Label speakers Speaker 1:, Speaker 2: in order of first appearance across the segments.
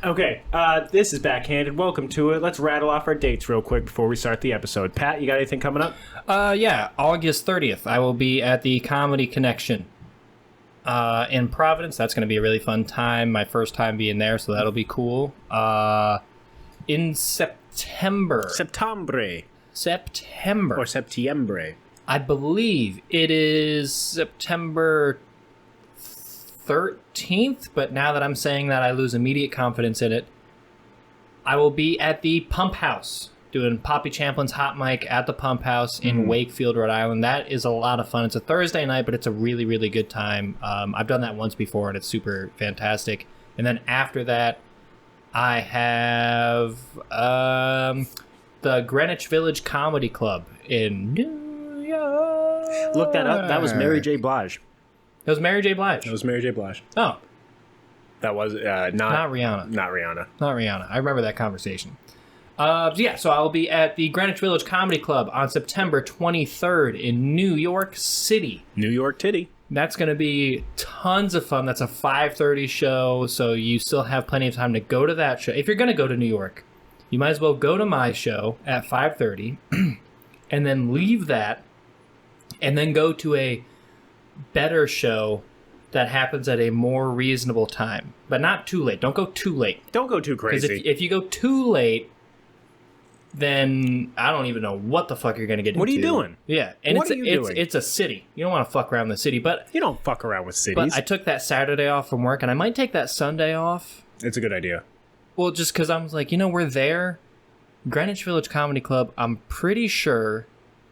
Speaker 1: Okay, this is Backhanded. Welcome to it. Let's rattle off our dates real quick before we start the episode. Pat, you got anything coming up?
Speaker 2: Yeah, August 30th, I will be at the Comedy Connection in Providence. That's going to be a really fun time. My first time being there, so that'll be cool. In September.
Speaker 1: Septembre.
Speaker 2: Or
Speaker 1: Septiembre.
Speaker 2: I believe it is September 13th, but now that I'm saying that, I lose immediate confidence in it. I will be at the Pump House doing Poppy Champlin's Hot Mic at the Pump House in Wakefield, Rhode Island. That is a lot of fun. It's a Thursday night, but it's a really, really good time. I've done that once before, and it's super fantastic. And then after that, I have the Greenwich Village Comedy Club in New York.
Speaker 1: Look that up. That was Mary J. Blige.
Speaker 2: It was Mary J. Blige.
Speaker 1: It was Mary J. Blige.
Speaker 2: Oh.
Speaker 1: That was
Speaker 2: not Rihanna.
Speaker 1: Not Rihanna.
Speaker 2: Not Rihanna. I remember that conversation. So I'll be at the Greenwich Village Comedy Club on September 23rd in New York City.
Speaker 1: New York Titty.
Speaker 2: That's going to be tons of fun. That's a 5:30 show, so you still have plenty of time to go to that show. If you're going to go to New York, you might as well go to my show at 5:30 and then leave that and then go to a better show that happens at a more reasonable time, but not too late. Don't go too late.
Speaker 1: Don't go too crazy.
Speaker 2: Because if you go too late, then I don't even know what the fuck you're going to get into.
Speaker 1: What are you doing?
Speaker 2: Yeah. And
Speaker 1: what are you doing?
Speaker 2: It's a city. You don't want to fuck around the city, but...
Speaker 1: You don't fuck around with cities.
Speaker 2: But I took that Saturday off from work, and I might take that Sunday off.
Speaker 1: It's a good idea.
Speaker 2: Well, just because I'm like, we're there. Greenwich Village Comedy Club, I'm pretty sure,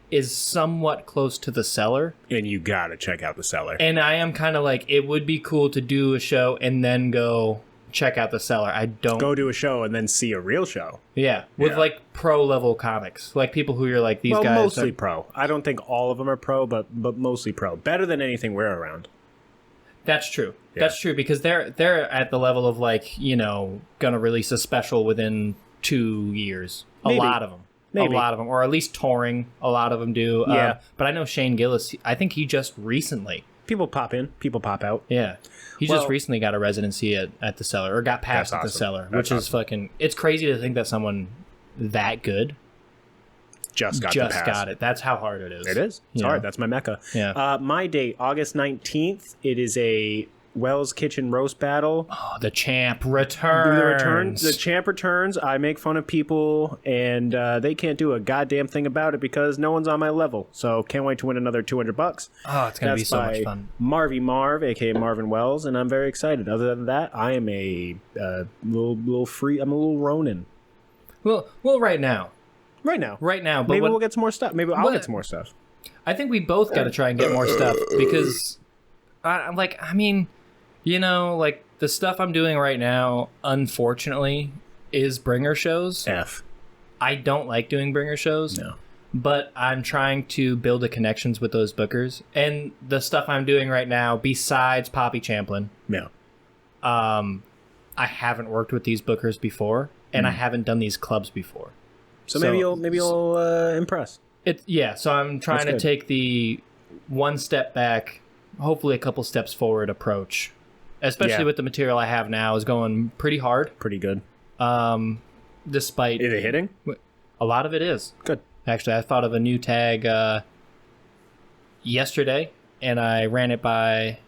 Speaker 2: is somewhat close to the Cellar.
Speaker 1: And you gotta check out the Cellar.
Speaker 2: And I am kind of like, it would be cool to do a show and then go check out the Cellar. I don't...
Speaker 1: Go do a show and then see a real show.
Speaker 2: Yeah, with like pro-level comics. Like people who you're like, these guys...
Speaker 1: Well, mostly pro. I don't think all of them are pro, but mostly pro. Better than anything we're around.
Speaker 2: That's true.
Speaker 1: Yeah.
Speaker 2: That's true, because they're at the level of like, gonna release a special within 2 years.
Speaker 1: Maybe.
Speaker 2: A lot of them.
Speaker 1: Maybe.
Speaker 2: A lot of them. Or at least touring. A lot of them do.
Speaker 1: Yeah.
Speaker 2: But I know Shane Gillis, I think he just recently...
Speaker 1: People pop in. People pop out.
Speaker 2: Yeah. He just recently got a residency at the Cellar, or got passed at the Cellar, which is fucking... It's crazy to think that someone that good
Speaker 1: just got
Speaker 2: it. That's how hard it is.
Speaker 1: It is. It's hard. That's my mecca.
Speaker 2: Yeah.
Speaker 1: My date, August 19th. It is a Wells Kitchen roast battle.
Speaker 2: Oh, the champ returns.
Speaker 1: The champ returns. I make fun of people, and they can't do a goddamn thing about it because no one's on my level. So can't wait to win another $200.
Speaker 2: Oh, it's gonna be so much fun.
Speaker 1: Marvy Marv, aka Marvin Wells, and I'm very excited. Other than that, I am a little free. I'm a little Ronin.
Speaker 2: Well, right now.
Speaker 1: Right now.
Speaker 2: But
Speaker 1: maybe we'll get some more stuff. Maybe I'll get some more stuff.
Speaker 2: I think we both got to try and get more stuff because, the stuff I'm doing right now, unfortunately, is bringer shows. I don't like doing bringer shows.
Speaker 1: No.
Speaker 2: But I'm trying to build the connections with those bookers. And the stuff I'm doing right now, besides Poppy Champlin, I haven't worked with these bookers before, and I haven't done these clubs before.
Speaker 1: So maybe you'll impress.
Speaker 2: So I'm trying to take the one step back, hopefully a couple steps forward approach. Especially with the material I have now is going pretty hard.
Speaker 1: Pretty good.
Speaker 2: Despite...
Speaker 1: Is it hitting?
Speaker 2: A lot of it is.
Speaker 1: Good.
Speaker 2: Actually, I thought of a new tag yesterday, and I ran it by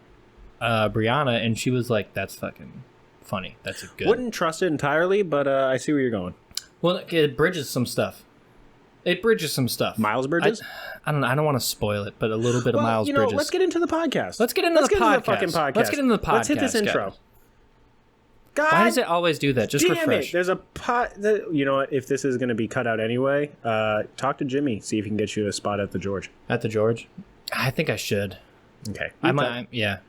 Speaker 2: Brianna, and she was like, that's fucking funny. That's a good...
Speaker 1: Wouldn't trust it entirely, but I see where you're going.
Speaker 2: Well, it bridges some stuff. Miles
Speaker 1: Bridges?
Speaker 2: I don't want to spoil it, but a little bit of Miles Bridges.
Speaker 1: Let's get into the podcast.
Speaker 2: Let's get into the fucking podcast.
Speaker 1: Let's hit this intro.
Speaker 2: Guys.
Speaker 1: God,
Speaker 2: why does it always do that? Just
Speaker 1: damn
Speaker 2: refresh.
Speaker 1: It. There's a pot. You know what? If this is going to be cut out anyway, talk to Jimmy. See if he can get you a spot at the George.
Speaker 2: At the George? I think I should.
Speaker 1: Okay.
Speaker 2: Yeah.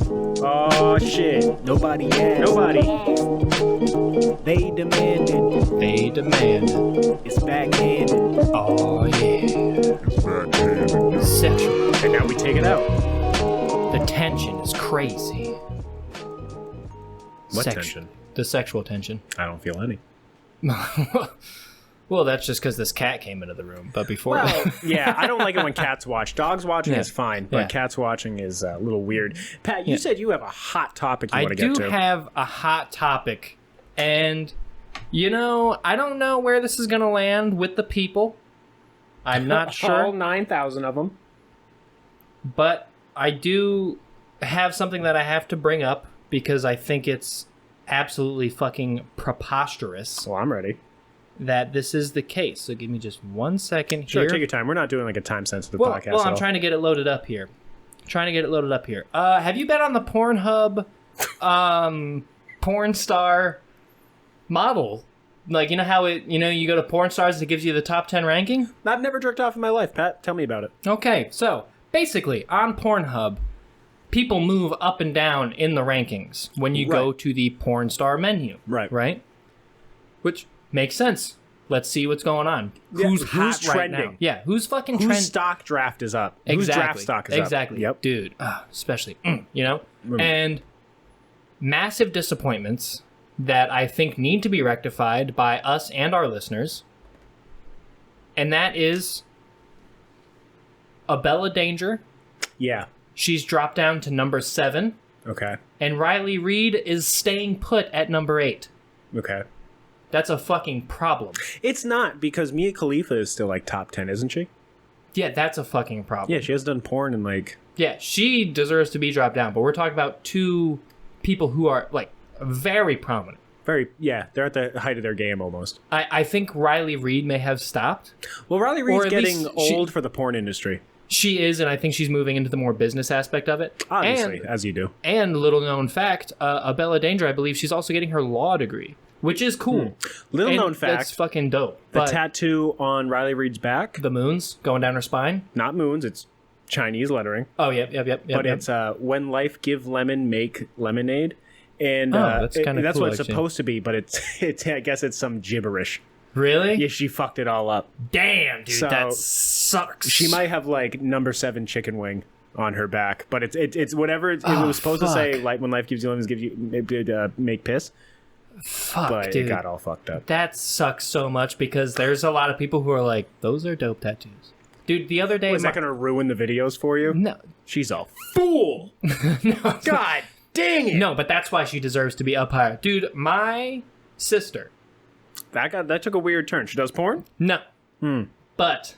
Speaker 1: Oh shit! Nobody asked. Nobody. They demanded. It's backhanded.
Speaker 2: Oh yeah.
Speaker 1: It's backhanded.
Speaker 2: Sexual.
Speaker 1: And now we take it out.
Speaker 2: The tension is crazy.
Speaker 1: What tension?
Speaker 2: The sexual tension.
Speaker 1: I don't feel any.
Speaker 2: Well, that's just because this cat came into the room. But before...
Speaker 1: Well, yeah, I don't like it when cats watch. Dogs watching is fine, but
Speaker 2: Yeah.
Speaker 1: cats watching is a little weird. Pat, you said you have a hot topic you want to get to.
Speaker 2: I do have a hot topic. And, I don't know where this is going to land with the people. I'm not sure.
Speaker 1: All 9,000 of them.
Speaker 2: But I do have something that I have to bring up because I think it's absolutely fucking preposterous
Speaker 1: Well, I'm ready.
Speaker 2: that this is the case. So give me just 1 second here.
Speaker 1: Sure, take your time. We're not doing like a time-sensitive
Speaker 2: Well,
Speaker 1: podcast.
Speaker 2: I'm trying to get it loaded up here. Have you been on the Pornhub porn star model? Like, how you go to porn stars, it gives you the top 10 ranking?
Speaker 1: I've never jerked off in my life, Pat. Tell me about it.
Speaker 2: Okay, so basically on Pornhub, people move up and down in the rankings when you go to the porn star menu. Right? Which makes sense. Let's see what's going on.
Speaker 1: Yeah,
Speaker 2: Who's
Speaker 1: who's
Speaker 2: hot right
Speaker 1: trending?
Speaker 2: now? Yeah, who's fucking
Speaker 1: Whose
Speaker 2: trending?
Speaker 1: stock draft is up?
Speaker 2: Exactly.
Speaker 1: Whose draft stock is up?
Speaker 2: Exactly.
Speaker 1: Yep.
Speaker 2: Dude, especially, And massive disappointments that I think need to be rectified by us and our listeners. And that is Abella Danger.
Speaker 1: Yeah.
Speaker 2: She's dropped down to number 7.
Speaker 1: Okay.
Speaker 2: And Riley Reid is staying put at number 8.
Speaker 1: Okay.
Speaker 2: That's a fucking problem.
Speaker 1: It's not, because Mia Khalifa is still like top 10, isn't she?
Speaker 2: Yeah, that's a fucking problem.
Speaker 1: Yeah, she has done porn in like...
Speaker 2: Yeah, she deserves to be dropped down, but we're talking about two people who are, like, very prominent.
Speaker 1: They're at the height of their game almost.
Speaker 2: I think Riley Reid may have stopped.
Speaker 1: Well, Riley Reid's
Speaker 2: at
Speaker 1: getting
Speaker 2: least
Speaker 1: old for the porn industry.
Speaker 2: She is, and I think she's moving into the more business aspect of it.
Speaker 1: Obviously, as you do.
Speaker 2: And little known fact, Abella Danger, I believe she's also getting her law degree, which is cool.
Speaker 1: Little known fact.
Speaker 2: That's fucking dope.
Speaker 1: The tattoo on Riley Reid's back.
Speaker 2: The moons going down her spine.
Speaker 1: Not moons, it's Chinese lettering.
Speaker 2: Oh, yep.
Speaker 1: But it's when life give lemon, make lemonade. And
Speaker 2: that's kind of
Speaker 1: that's
Speaker 2: cool,
Speaker 1: what it's
Speaker 2: actually.
Speaker 1: supposed to be, but it's I guess it's some gibberish.
Speaker 2: Really?
Speaker 1: Yeah, she fucked it all up.
Speaker 2: Damn, dude,
Speaker 1: So,
Speaker 2: that sucks.
Speaker 1: She might have like number 7 chicken wing on her back, but it's whatever it was supposed to say. Like when life gives you lemons, gives you make piss.
Speaker 2: Fuck,
Speaker 1: But
Speaker 2: dude.
Speaker 1: it got all fucked up.
Speaker 2: That sucks so much because there's a lot of people who are like, those are dope tattoos. Dude, the other day...
Speaker 1: Is that going to ruin the videos for you?
Speaker 2: No.
Speaker 1: She's a fool.
Speaker 2: No.
Speaker 1: God dang it.
Speaker 2: No, but that's why she deserves to be up higher. Dude, my sister...
Speaker 1: That took a weird turn. She does porn?
Speaker 2: No. But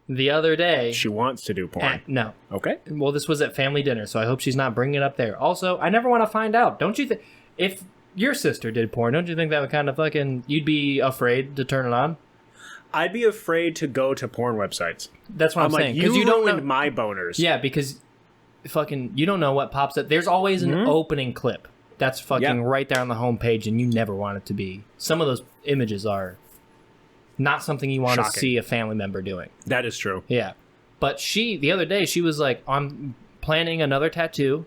Speaker 2: the other day...
Speaker 1: she wants to do porn.
Speaker 2: No.
Speaker 1: Okay.
Speaker 2: Well, this was at family dinner, so I hope she's not bringing it up there. Also, I never want to find out. Don't you think... If your sister did porn, don't you think that would kind of fucking... You'd be afraid to turn it on?
Speaker 1: I'd be afraid to go to porn websites.
Speaker 2: That's what I'm saying.
Speaker 1: Like, you
Speaker 2: don't
Speaker 1: ruined
Speaker 2: know...
Speaker 1: my boners.
Speaker 2: Yeah, because fucking you don't know what pops up. There's always an opening clip that's fucking right there on the homepage, and you never want it to be. Some of those images are not something you want to see a family member doing.
Speaker 1: That is true.
Speaker 2: Yeah. But the other day, she was like, I'm planning another tattoo.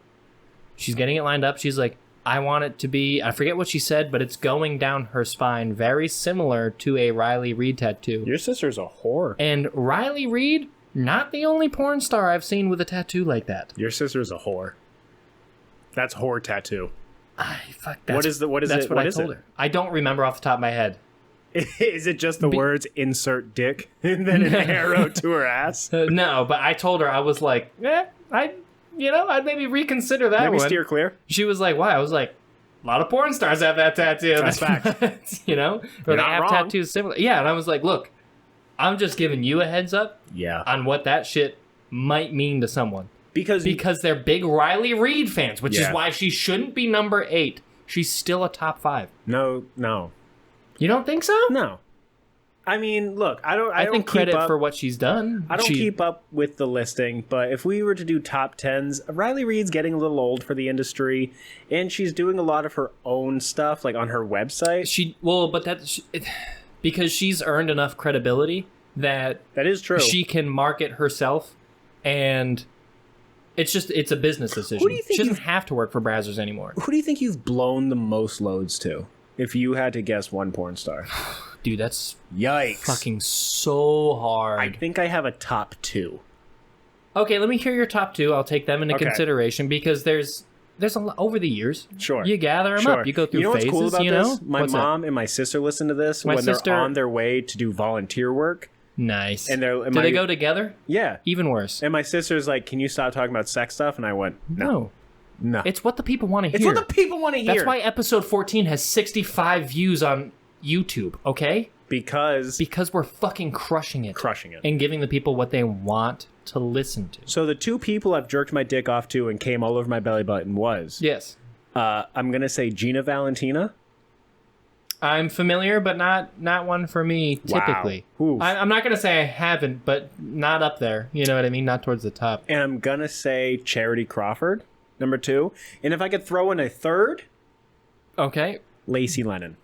Speaker 2: She's getting it lined up. She's like, I want it to be, I forget what she said, but it's going down her spine, very similar to a Riley Reid tattoo.
Speaker 1: Your sister's a whore.
Speaker 2: And Riley Reid, not the only porn star I've seen with a tattoo like that.
Speaker 1: Your sister's a whore. That's whore tattoo.
Speaker 2: Fuck,
Speaker 1: What is
Speaker 2: what I told her. I don't remember off the top of my head.
Speaker 1: Is it just the words insert dick and then an arrow to her ass?
Speaker 2: No, but I told her, I was like, I'd maybe reconsider that
Speaker 1: Maybe
Speaker 2: one.
Speaker 1: steer clear.
Speaker 2: She was like, why? I was like, a lot of porn stars have that tattoo.
Speaker 1: That's fact.
Speaker 2: Or they
Speaker 1: not
Speaker 2: have
Speaker 1: wrong.
Speaker 2: tattoos similar. Yeah, and I was like, look, I'm just giving you a heads up
Speaker 1: Yeah.
Speaker 2: on what that shit might mean to someone.
Speaker 1: Because
Speaker 2: They're big Riley Reid fans, which is
Speaker 1: Yeah.
Speaker 2: why she shouldn't be number 8. She's still a top 5.
Speaker 1: No.
Speaker 2: You don't think so?
Speaker 1: No. I mean, look, I don't
Speaker 2: think
Speaker 1: keep
Speaker 2: credit
Speaker 1: up,
Speaker 2: for what she's done.
Speaker 1: I don't keep up with the listing, but if we were to do top 10s, Riley Reid's getting a little old for the industry, and she's doing a lot of her own stuff, like on her website.
Speaker 2: Because she's earned enough credibility that
Speaker 1: is true.
Speaker 2: she can market herself, and it's a business decision.
Speaker 1: Who do you think
Speaker 2: she doesn't have to work for Brazzers anymore.
Speaker 1: Who do you think you've blown the most loads to? If you had to guess one porn star.
Speaker 2: Dude, that's
Speaker 1: Yikes.
Speaker 2: fucking so hard.
Speaker 1: I think I have a top 2.
Speaker 2: Okay, let me hear your top 2. I'll take them into
Speaker 1: Okay.
Speaker 2: consideration because there's there's a lot over the years.
Speaker 1: Sure.
Speaker 2: You gather them up. You go through
Speaker 1: what's
Speaker 2: phases,
Speaker 1: cool about
Speaker 2: you know?
Speaker 1: this? My
Speaker 2: What's
Speaker 1: mom and my sister listen to this when they're on their way to do volunteer work.
Speaker 2: Nice.
Speaker 1: And
Speaker 2: do they go together?
Speaker 1: Yeah.
Speaker 2: Even worse.
Speaker 1: And my sister's like, can you stop talking about sex stuff? And I went, no.
Speaker 2: It's what the people want to hear.
Speaker 1: It's what the people want to hear.
Speaker 2: That's why episode 14 has 65 views on YouTube, okay? Because we're fucking crushing it. And giving the people what they want to listen to.
Speaker 1: So the two people I've jerked my dick off to and came all over my belly button was...
Speaker 2: Yes.
Speaker 1: I'm going to say Gina Valentina.
Speaker 2: I'm familiar, but not one for me, typically.
Speaker 1: Wow.
Speaker 2: I'm not going to say I haven't, but not up there. You know what I mean? Not towards the top.
Speaker 1: And I'm going to say Charity Crawford, number 2. And if I could throw in a third...
Speaker 2: Okay.
Speaker 1: Lacey Lennon.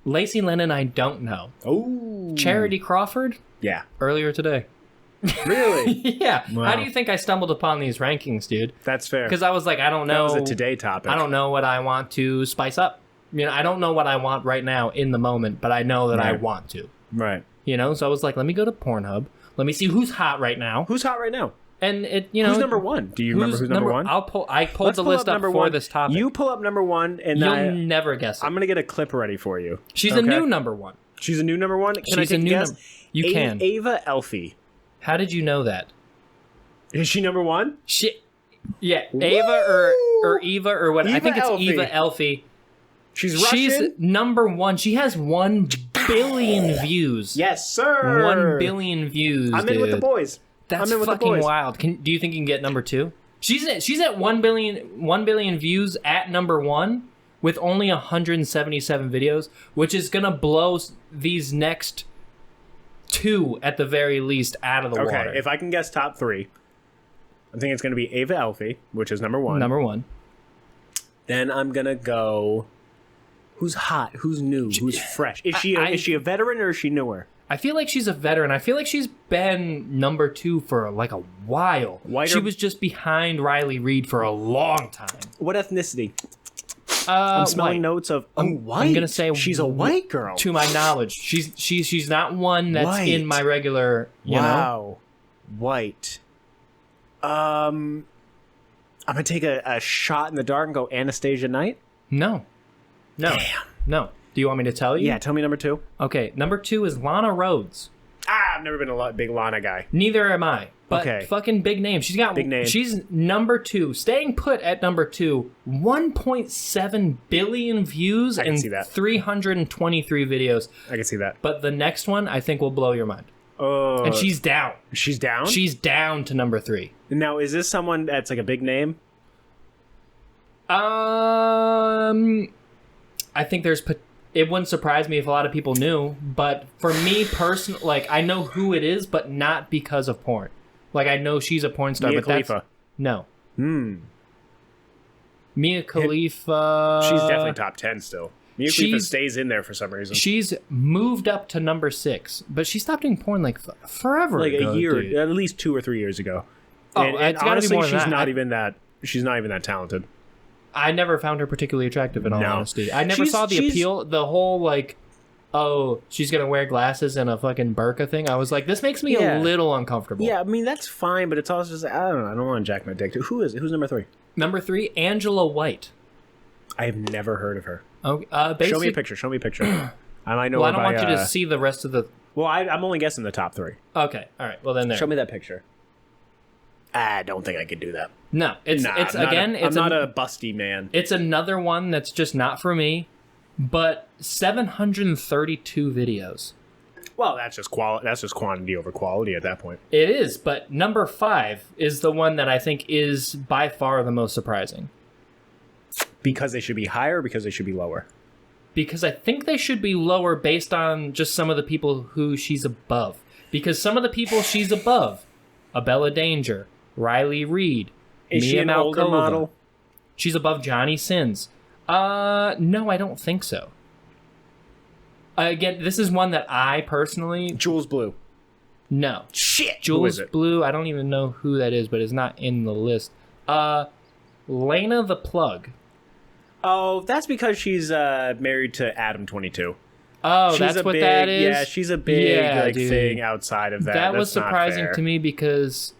Speaker 2: Lacey Lennon, I don't know.
Speaker 1: Oh.
Speaker 2: Charity Crawford?
Speaker 1: Yeah.
Speaker 2: Earlier today.
Speaker 1: Really?
Speaker 2: Yeah.
Speaker 1: Wow.
Speaker 2: How do you think I stumbled upon these rankings, dude?
Speaker 1: That's fair.
Speaker 2: Because I was like, I don't know.
Speaker 1: That was a today topic.
Speaker 2: I don't know what I want to spice up. You know, I don't know what I want right now in the moment, but I know that I want to.
Speaker 1: Right.
Speaker 2: You know, so I was like, let me go to Pornhub. Let me see who's hot right now.
Speaker 1: Who's hot right now?
Speaker 2: And it, you know,
Speaker 1: who's number 1? Do you remember who's number 1?
Speaker 2: I pulled the list up for this topic.
Speaker 1: You pull up number 1, and
Speaker 2: you'll never guess it.
Speaker 1: I'm gonna get a clip ready for you.
Speaker 2: She's a new number 1.
Speaker 1: She's a new number 1. Can I
Speaker 2: She's
Speaker 1: take
Speaker 2: a new
Speaker 1: guess?
Speaker 2: You can.
Speaker 1: Ava Elfie.
Speaker 2: How did you know that?
Speaker 1: Is she number 1?
Speaker 2: Yeah, Ava or Eva or what? I think it's
Speaker 1: Elfie.
Speaker 2: Eva Elfie.
Speaker 1: She's Russian.
Speaker 2: She's number 1. She has 1 billion views.
Speaker 1: Yes, sir.
Speaker 2: 1 billion views.
Speaker 1: I'm in with the boys.
Speaker 2: That's
Speaker 1: I'm in with
Speaker 2: fucking
Speaker 1: the boys.
Speaker 2: wild. Do you think you can get number 2? She's at 1 billion views at number 1 with only 177 videos, which is gonna blow these next 2 at the very least out of the water.
Speaker 1: Okay, if I can guess top 3, I think it's gonna be Ava Elfie, which is number 1.
Speaker 2: Number 1.
Speaker 1: Then I'm gonna go. Who's hot? Who's new? Who's fresh? Is she a veteran or is she newer?
Speaker 2: I feel like she's a veteran. I feel like she's been number 2 for like a while. She was just behind Riley Reid for a long time.
Speaker 1: What ethnicity? I'm smelling
Speaker 2: white.
Speaker 1: Notes of white.
Speaker 2: I'm gonna say
Speaker 1: she's a white girl.
Speaker 2: To my knowledge, she's not one that's
Speaker 1: White.
Speaker 2: in my regular. You know?
Speaker 1: White. I'm gonna take a shot in the dark and go Anastasia Knight.
Speaker 2: No.
Speaker 1: Damn.
Speaker 2: No. Do you want me to tell you?
Speaker 1: Yeah, tell me number 2.
Speaker 2: Okay, number 2 is Lana Rhoades.
Speaker 1: I've never been a big Lana guy.
Speaker 2: Neither am I. But
Speaker 1: Okay.
Speaker 2: fucking big name. She's got
Speaker 1: big name.
Speaker 2: She's number 2, staying put at number 2. 1.7 billion views and
Speaker 1: see that.
Speaker 2: 323 videos.
Speaker 1: I can see that.
Speaker 2: But the next one, I think, will blow your mind.
Speaker 1: Oh,
Speaker 2: And she's down.
Speaker 1: She's down.
Speaker 2: She's down to number 3.
Speaker 1: Now, is this someone that's like a big name?
Speaker 2: I think it wouldn't surprise me if a lot of people knew, but for me personally, like, I know who it is, but not because of porn. Like, I know she's a porn star,
Speaker 1: Mia
Speaker 2: but
Speaker 1: Khalifa.
Speaker 2: No.
Speaker 1: Hmm.
Speaker 2: Mia Khalifa...
Speaker 1: She's definitely top 10 still. Mia Khalifa stays in there for some reason.
Speaker 2: She's moved up to number 6, but she stopped doing porn, like, forever ago,
Speaker 1: a year,
Speaker 2: dude.
Speaker 1: at least 2 or 3 years ago.
Speaker 2: Oh,
Speaker 1: and
Speaker 2: it's gotta
Speaker 1: honestly,
Speaker 2: be more than
Speaker 1: she's
Speaker 2: that.
Speaker 1: not even that. She's not even that talented.
Speaker 2: I never found her particularly attractive, in all honesty. I never saw the appeal, the whole, like, oh, she's gonna wear glasses and a fucking burqa thing. I was like, this makes me a little uncomfortable.
Speaker 1: Yeah, I mean, that's fine, but it's also just, I don't know, I don't want to jack my dick. Who is it? Who's number 3?
Speaker 2: Number 3, Angela White.
Speaker 1: I have never heard of her.
Speaker 2: Okay,
Speaker 1: show me a picture. Show me a picture. I might know.
Speaker 2: Well, I don't want you to see the rest of the...
Speaker 1: Well, I'm only guessing the top 3.
Speaker 2: Okay, all right. Well, then there.
Speaker 1: Show me that picture. I don't think I could do that.
Speaker 2: No, it's
Speaker 1: I'm not a busty man.
Speaker 2: It's another one that's just not for me, but 732 videos.
Speaker 1: Well, that's just quality. That's just quantity over quality at that point.
Speaker 2: It is, but number 5 is the one that I think is by far the most surprising.
Speaker 1: Because they should be higher or because they should be lower?
Speaker 2: Because I think they should be lower based on just some of the people who she's above. Because some of the people she's above, Abella Danger, Riley Reid,
Speaker 1: Is she
Speaker 2: Mia
Speaker 1: an older
Speaker 2: Malkova.
Speaker 1: model?
Speaker 2: She's above Johnny Sins. No, I don't think so. Again, this is one that I personally...
Speaker 1: Jules Blue.
Speaker 2: No.
Speaker 1: Shit!
Speaker 2: Jules Blue, I don't even know who that is, but it's not in the list. Lena the Plug.
Speaker 1: Oh, that's because she's married to Adam 22.
Speaker 2: Oh,
Speaker 1: She's
Speaker 2: that's
Speaker 1: a
Speaker 2: what
Speaker 1: big,
Speaker 2: that is?
Speaker 1: Yeah, she's a big
Speaker 2: dude.
Speaker 1: thing outside of that.
Speaker 2: That was
Speaker 1: That's not
Speaker 2: surprising
Speaker 1: fair.
Speaker 2: to me because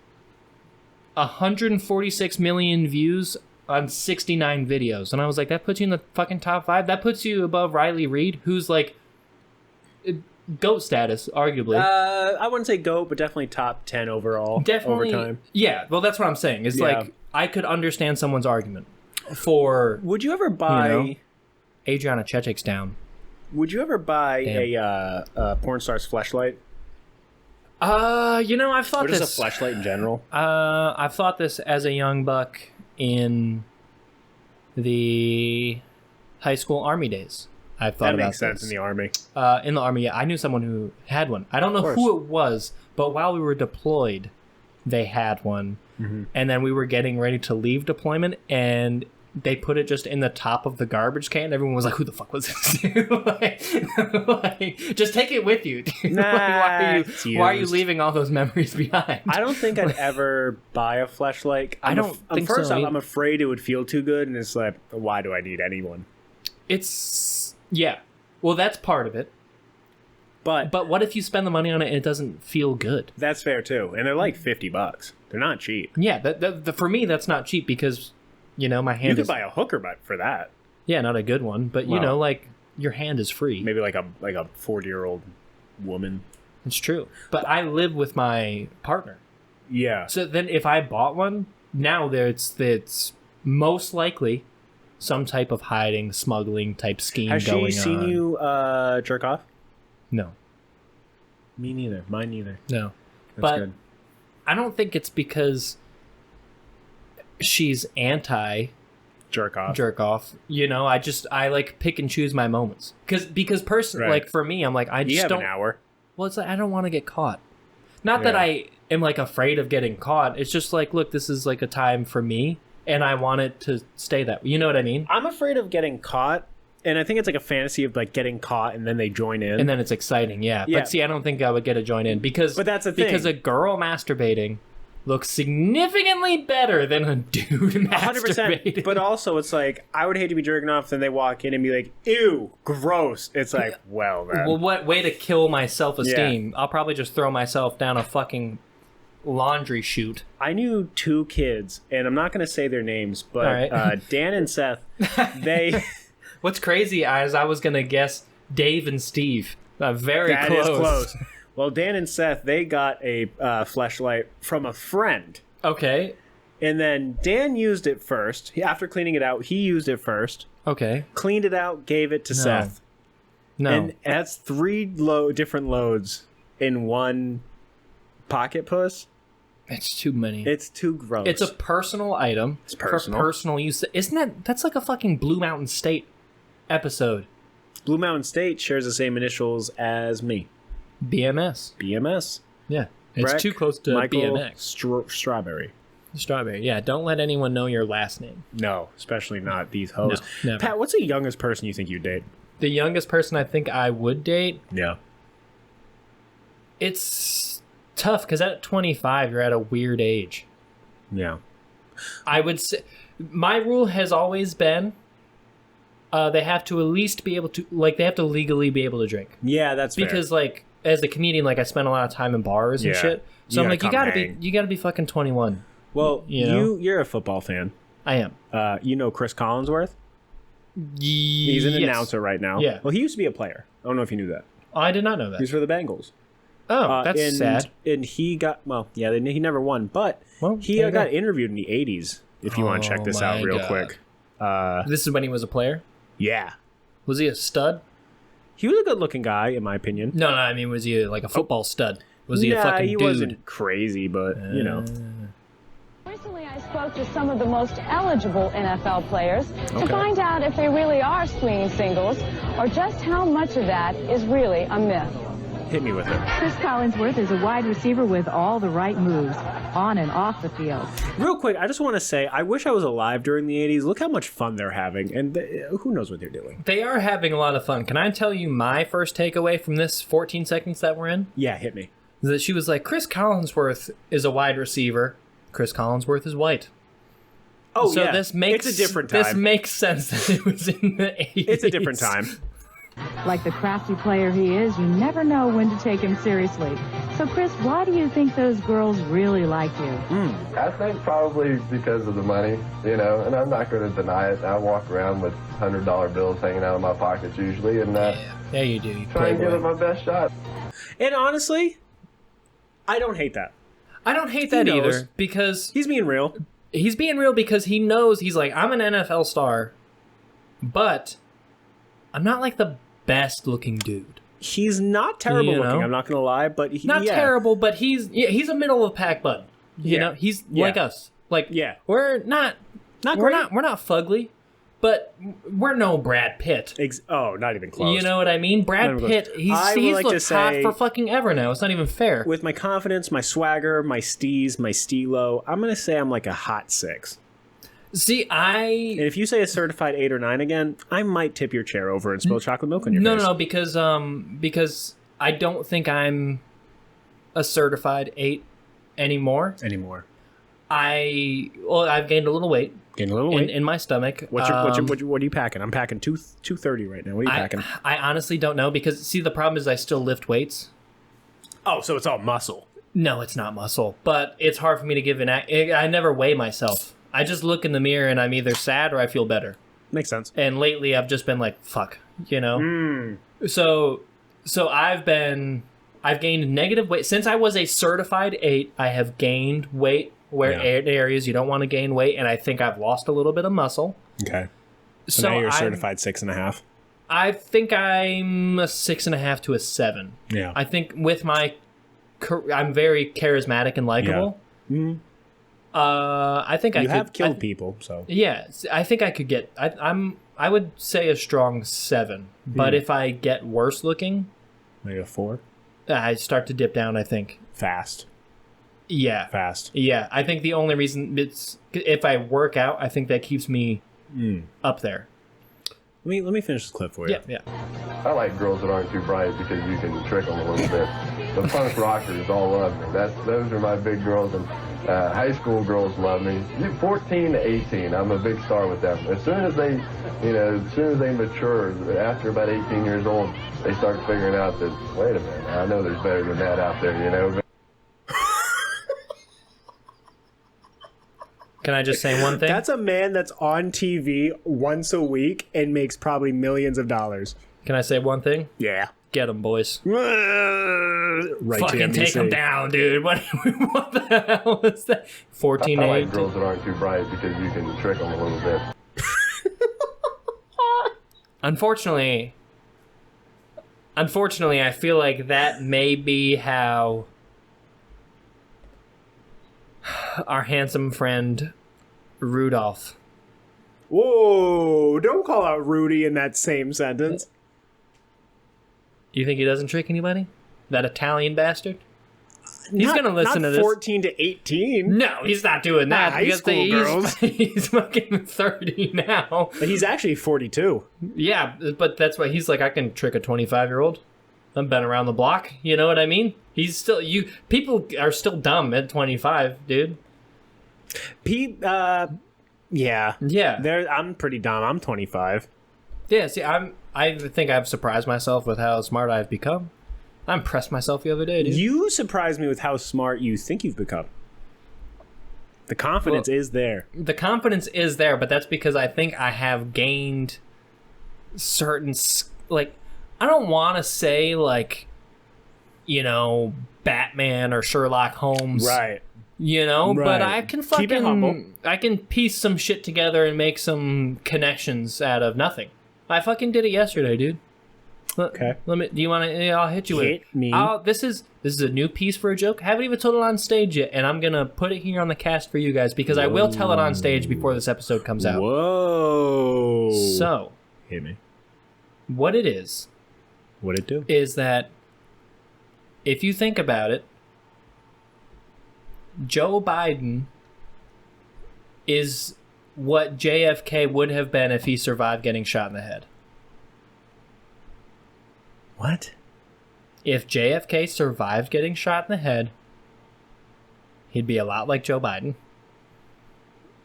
Speaker 2: 146 million views on 69 videos. And I was like, that puts you in the fucking top 5? That puts you above Riley Reid, who's like GOAT status, arguably.
Speaker 1: I wouldn't say GOAT, but definitely top 10 overall.
Speaker 2: Definitely.
Speaker 1: Over time.
Speaker 2: Yeah, well, that's what I'm saying. It's like, I could understand someone's argument for...
Speaker 1: Would you ever buy...
Speaker 2: Adriana Chechik's down.
Speaker 1: Would you ever buy a porn star's fleshlight?
Speaker 2: I've thought this...
Speaker 1: Or just a fleshlight in general?
Speaker 2: I've thought this as a young buck in the high school army days. I've thought about this.
Speaker 1: That makes sense in the army.
Speaker 2: In the army, yeah. I knew someone who had one. I don't know who it was, but while we were deployed, they had one. Mm-hmm. And then we were getting ready to leave deployment, and they put it just in the top of the garbage can. Everyone was like, who the fuck was this? like, just take it with you.
Speaker 1: Nah,
Speaker 2: why are you leaving all those memories behind?
Speaker 1: I don't think I'd ever buy a fleshlight.
Speaker 2: I don't think
Speaker 1: first
Speaker 2: so.
Speaker 1: I'm afraid it would feel too good, and it's like, why do I need anyone?
Speaker 2: Yeah. Well, that's part of it. But what if you spend the money on it and it doesn't feel good?
Speaker 1: That's fair too. And they're like $50. They're not cheap.
Speaker 2: Yeah, for me that's not cheap because my hand
Speaker 1: You could buy a hooker butt for that.
Speaker 2: Yeah, not a good one, but like your hand is free.
Speaker 1: Maybe like a 40-year-old woman.
Speaker 2: It's true. But I live with my partner.
Speaker 1: Yeah.
Speaker 2: So then if I bought one, now it's most likely some type of hiding, smuggling type scheme going on.
Speaker 1: Has she seen you jerk off?
Speaker 2: No.
Speaker 1: Me neither. Mine neither.
Speaker 2: No.
Speaker 1: That's good.
Speaker 2: I don't think it's because she's anti
Speaker 1: jerk off.
Speaker 2: I like pick and choose my moments. Because personally, like for me, I'm like, I just don't.
Speaker 1: An hour.
Speaker 2: Well, it's like, I don't want to get caught. Not that I am like afraid of getting caught. It's just like, look, this is like a time for me. And I want it to stay that way. You know what I mean?
Speaker 1: I'm afraid of getting caught. And I think it's like a fantasy of like getting caught and then they join in.
Speaker 2: And then it's exciting, yeah. But see, I don't think I would get a join in because...
Speaker 1: But that's the thing.
Speaker 2: Because a girl masturbating looks significantly better than a dude masturbating.
Speaker 1: 100%. But also, it's like, I would hate to be jerking off, then they walk in and be like, ew, gross. It's like, well, man.
Speaker 2: Well, what way to kill my self-esteem? Yeah. I'll probably just throw myself down a fucking laundry chute.
Speaker 1: I knew 2 kids, and I'm not going to say their names, but Dan and Seth, they...
Speaker 2: What's crazy is I was going to guess Dave and Steve. Very close.
Speaker 1: That is close. Well, Dan and Seth, they got a fleshlight from a friend.
Speaker 2: Okay.
Speaker 1: And then Dan used it first. After cleaning it out, he used it first.
Speaker 2: Okay.
Speaker 1: Cleaned it out, gave it to Seth.
Speaker 2: No.
Speaker 1: And that's 3 different loads in one pocket puss.
Speaker 2: It's too many.
Speaker 1: It's too gross.
Speaker 2: It's a personal item.
Speaker 1: It's personal.
Speaker 2: For personal use. That's like a fucking Blue Mountain State episode.
Speaker 1: Blue Mountain State shares the same initials as me. BMS.
Speaker 2: Yeah. It's
Speaker 1: Brec,
Speaker 2: too close to
Speaker 1: Michael
Speaker 2: BMX.
Speaker 1: Strawberry.
Speaker 2: Yeah. Don't let anyone know your last name.
Speaker 1: No, especially not these hoes.
Speaker 2: No, never.
Speaker 1: Pat, what's the youngest person you think you'd date?
Speaker 2: The youngest person I think I would date?
Speaker 1: Yeah.
Speaker 2: It's tough because at 25, you're at a weird age.
Speaker 1: Yeah.
Speaker 2: I would say my rule has always been they have to at least be able to, like, they have to legally be able to drink.
Speaker 1: Yeah, that's
Speaker 2: because
Speaker 1: fair.
Speaker 2: Like, as a comedian, like, I spend a lot of time in bars and shit. So I'm like, you gotta be fucking 21.
Speaker 1: Well, you're a football fan.
Speaker 2: I am.
Speaker 1: You know Chris Collinsworth? He's an announcer right now.
Speaker 2: Yeah.
Speaker 1: Well, he used to be a player. I don't know if you knew that.
Speaker 2: Oh, I did not know that.
Speaker 1: He's for the Bengals.
Speaker 2: Oh, that's sad.
Speaker 1: And he got, he never won, but he got interviewed in the 80s, if you want to check this out real quick.
Speaker 2: This is when he was a player?
Speaker 1: Yeah.
Speaker 2: Was he a stud?
Speaker 1: He was a good-looking guy, in my opinion.
Speaker 2: No, I mean, was he like a football stud? Was he a fucking dude?
Speaker 1: He wasn't crazy, but,
Speaker 3: Recently, I spoke to some of the most eligible NFL players to find out if they really are swinging singles or just how much of that is really a myth.
Speaker 1: Hit me with it.
Speaker 4: Chris Collinsworth is a wide receiver with all the right moves, on and off the field.
Speaker 1: Real quick, I just want to say, I wish I was alive during the 80s. Look how much fun they're having, and who knows what they're doing.
Speaker 2: They are having a lot of fun. Can I tell you my first takeaway from this 14 seconds that we're in?
Speaker 1: Yeah, hit me.
Speaker 2: That she was like, Chris Collinsworth is a wide receiver. Chris Collinsworth is white.
Speaker 1: Oh,
Speaker 2: so
Speaker 1: yeah.
Speaker 2: This makes,
Speaker 1: it's a different time.
Speaker 2: This makes sense that it was in the 80s.
Speaker 1: It's a different time.
Speaker 4: Like the crafty player he is, you never know when to take him seriously. So, Chris, why do you think those girls really like you?
Speaker 5: I think probably because of the money, you know, and I'm not going to deny it. I walk around with $100 bills hanging out of my pockets usually, and
Speaker 2: Yeah, you do. You
Speaker 5: try and give it my best shot.
Speaker 1: And honestly, I don't hate that.
Speaker 2: I don't hate that either, because
Speaker 1: He's being real.
Speaker 2: he's being real, because he knows, he's like, I'm an NFL star, but I'm not like the best looking dude.
Speaker 1: He's not terrible
Speaker 2: You know?
Speaker 1: looking, I'm not going to lie, but
Speaker 2: Not terrible, but he's a middle of the pack bud. You know, he's like us. Like, we're not
Speaker 1: great.
Speaker 2: we're not fugly, but we're no Brad Pitt.
Speaker 1: Not even close.
Speaker 2: You know what I mean? Brad Pitt, he's
Speaker 1: like
Speaker 2: looked hot for fucking ever now. It's not even fair.
Speaker 1: With my confidence, my swagger, my steez, my steelo, I'm going to say I'm like a hot 6.
Speaker 2: See,
Speaker 1: And if you say a certified 8 or 9 again, I might tip your chair over and spill chocolate milk on your face.
Speaker 2: No, because I don't think I'm a certified 8 anymore. I've gained a little weight. In my stomach.
Speaker 1: What are you packing? I'm packing 230 right now. What are you packing?
Speaker 2: I honestly don't know, because see, the problem is I still lift weights.
Speaker 1: Oh, so it's all muscle.
Speaker 2: No, it's not muscle, but it's hard for me to give I never weigh myself. I just look in the mirror and I'm either sad or I feel better.
Speaker 1: Makes sense.
Speaker 2: And lately I've just been like, fuck, you know? So I've gained negative weight. Since I was a certified 8, I have gained weight where areas you don't want to gain weight, and I think I've lost a little bit of muscle.
Speaker 1: Okay. So now you're a certified 6.5.
Speaker 2: I think I'm a 6.5 to a 7.
Speaker 1: Yeah.
Speaker 2: I think with I'm very charismatic and likable.
Speaker 1: Yeah.
Speaker 2: I think
Speaker 1: you have killed people, so
Speaker 2: yeah. I think I could get. I would say a strong 7, but if I get worse looking,
Speaker 1: maybe a 4.
Speaker 2: I start to dip down. I think
Speaker 1: fast.
Speaker 2: Yeah,
Speaker 1: fast.
Speaker 2: Yeah, I think the only reason it's if I work out, I think that keeps me up there.
Speaker 1: Let me finish this clip for you.
Speaker 2: Yeah.
Speaker 5: I like girls that aren't too bright because you can trick them a little bit. The punk rockers all love me. Those are my big girls, and high school girls love me. 14 to 18, I'm a big star with them. As soon as they mature, after about 18 years old, they start figuring out that, wait a minute, I know there's better than that out there, you know.
Speaker 2: Can I just say one thing?
Speaker 1: That's a man that's on TV once a week and makes probably millions of dollars.
Speaker 2: Can I say one thing?
Speaker 1: Yeah.
Speaker 2: Get them, boys.
Speaker 1: Right.
Speaker 2: Fucking take them down, dude. What the hell is that? 14
Speaker 5: I
Speaker 2: 8.
Speaker 5: like girls that aren't too bright because you can trick them a little bit.
Speaker 2: Unfortunately, I feel like that may be how our handsome friend Rudolph.
Speaker 1: Whoa, don't call out Rudy in that same sentence.
Speaker 2: You think he doesn't trick anybody? That Italian bastard? He's going to listen to this.
Speaker 1: 14 to 18.
Speaker 2: No, he's not doing that.
Speaker 1: High school girls.
Speaker 2: He's fucking 30 now.
Speaker 1: But he's actually 42.
Speaker 2: Yeah, but that's why he's like, I can trick a 25-year-old. I've been around the block. You know what I mean? He's still people are still dumb at 25, dude.
Speaker 1: Yeah.
Speaker 2: Yeah.
Speaker 1: I'm pretty dumb. I'm 25.
Speaker 2: Yeah, see, I think I've surprised myself with how smart I've become. I impressed myself the other day, dude.
Speaker 1: You surprised me with how smart you think you've become. The confidence is there.
Speaker 2: The confidence is there, but that's because I think I have gained certain, like, I don't want to say, like, you know, Batman or Sherlock Holmes.
Speaker 1: Right.
Speaker 2: You know, right. But I can
Speaker 1: keep it humble.
Speaker 2: I can piece some shit together and make some connections out of nothing. I fucking did it yesterday, dude.
Speaker 1: Okay.
Speaker 2: Do you want to? I'll hit you with it.
Speaker 1: Hit me.
Speaker 2: This is a new piece for a joke. I haven't even told it on stage yet, and I'm gonna put it here on the cast for you guys because I will tell it on stage before this episode comes out.
Speaker 1: Whoa.
Speaker 2: So,
Speaker 1: hit me.
Speaker 2: What it is?
Speaker 1: What'd it do?
Speaker 2: Is that if you think about it, Joe Biden is what JFK would have been if he survived getting shot in the head.
Speaker 1: What?
Speaker 2: If JFK survived getting shot in the head, he'd be a lot like Joe Biden.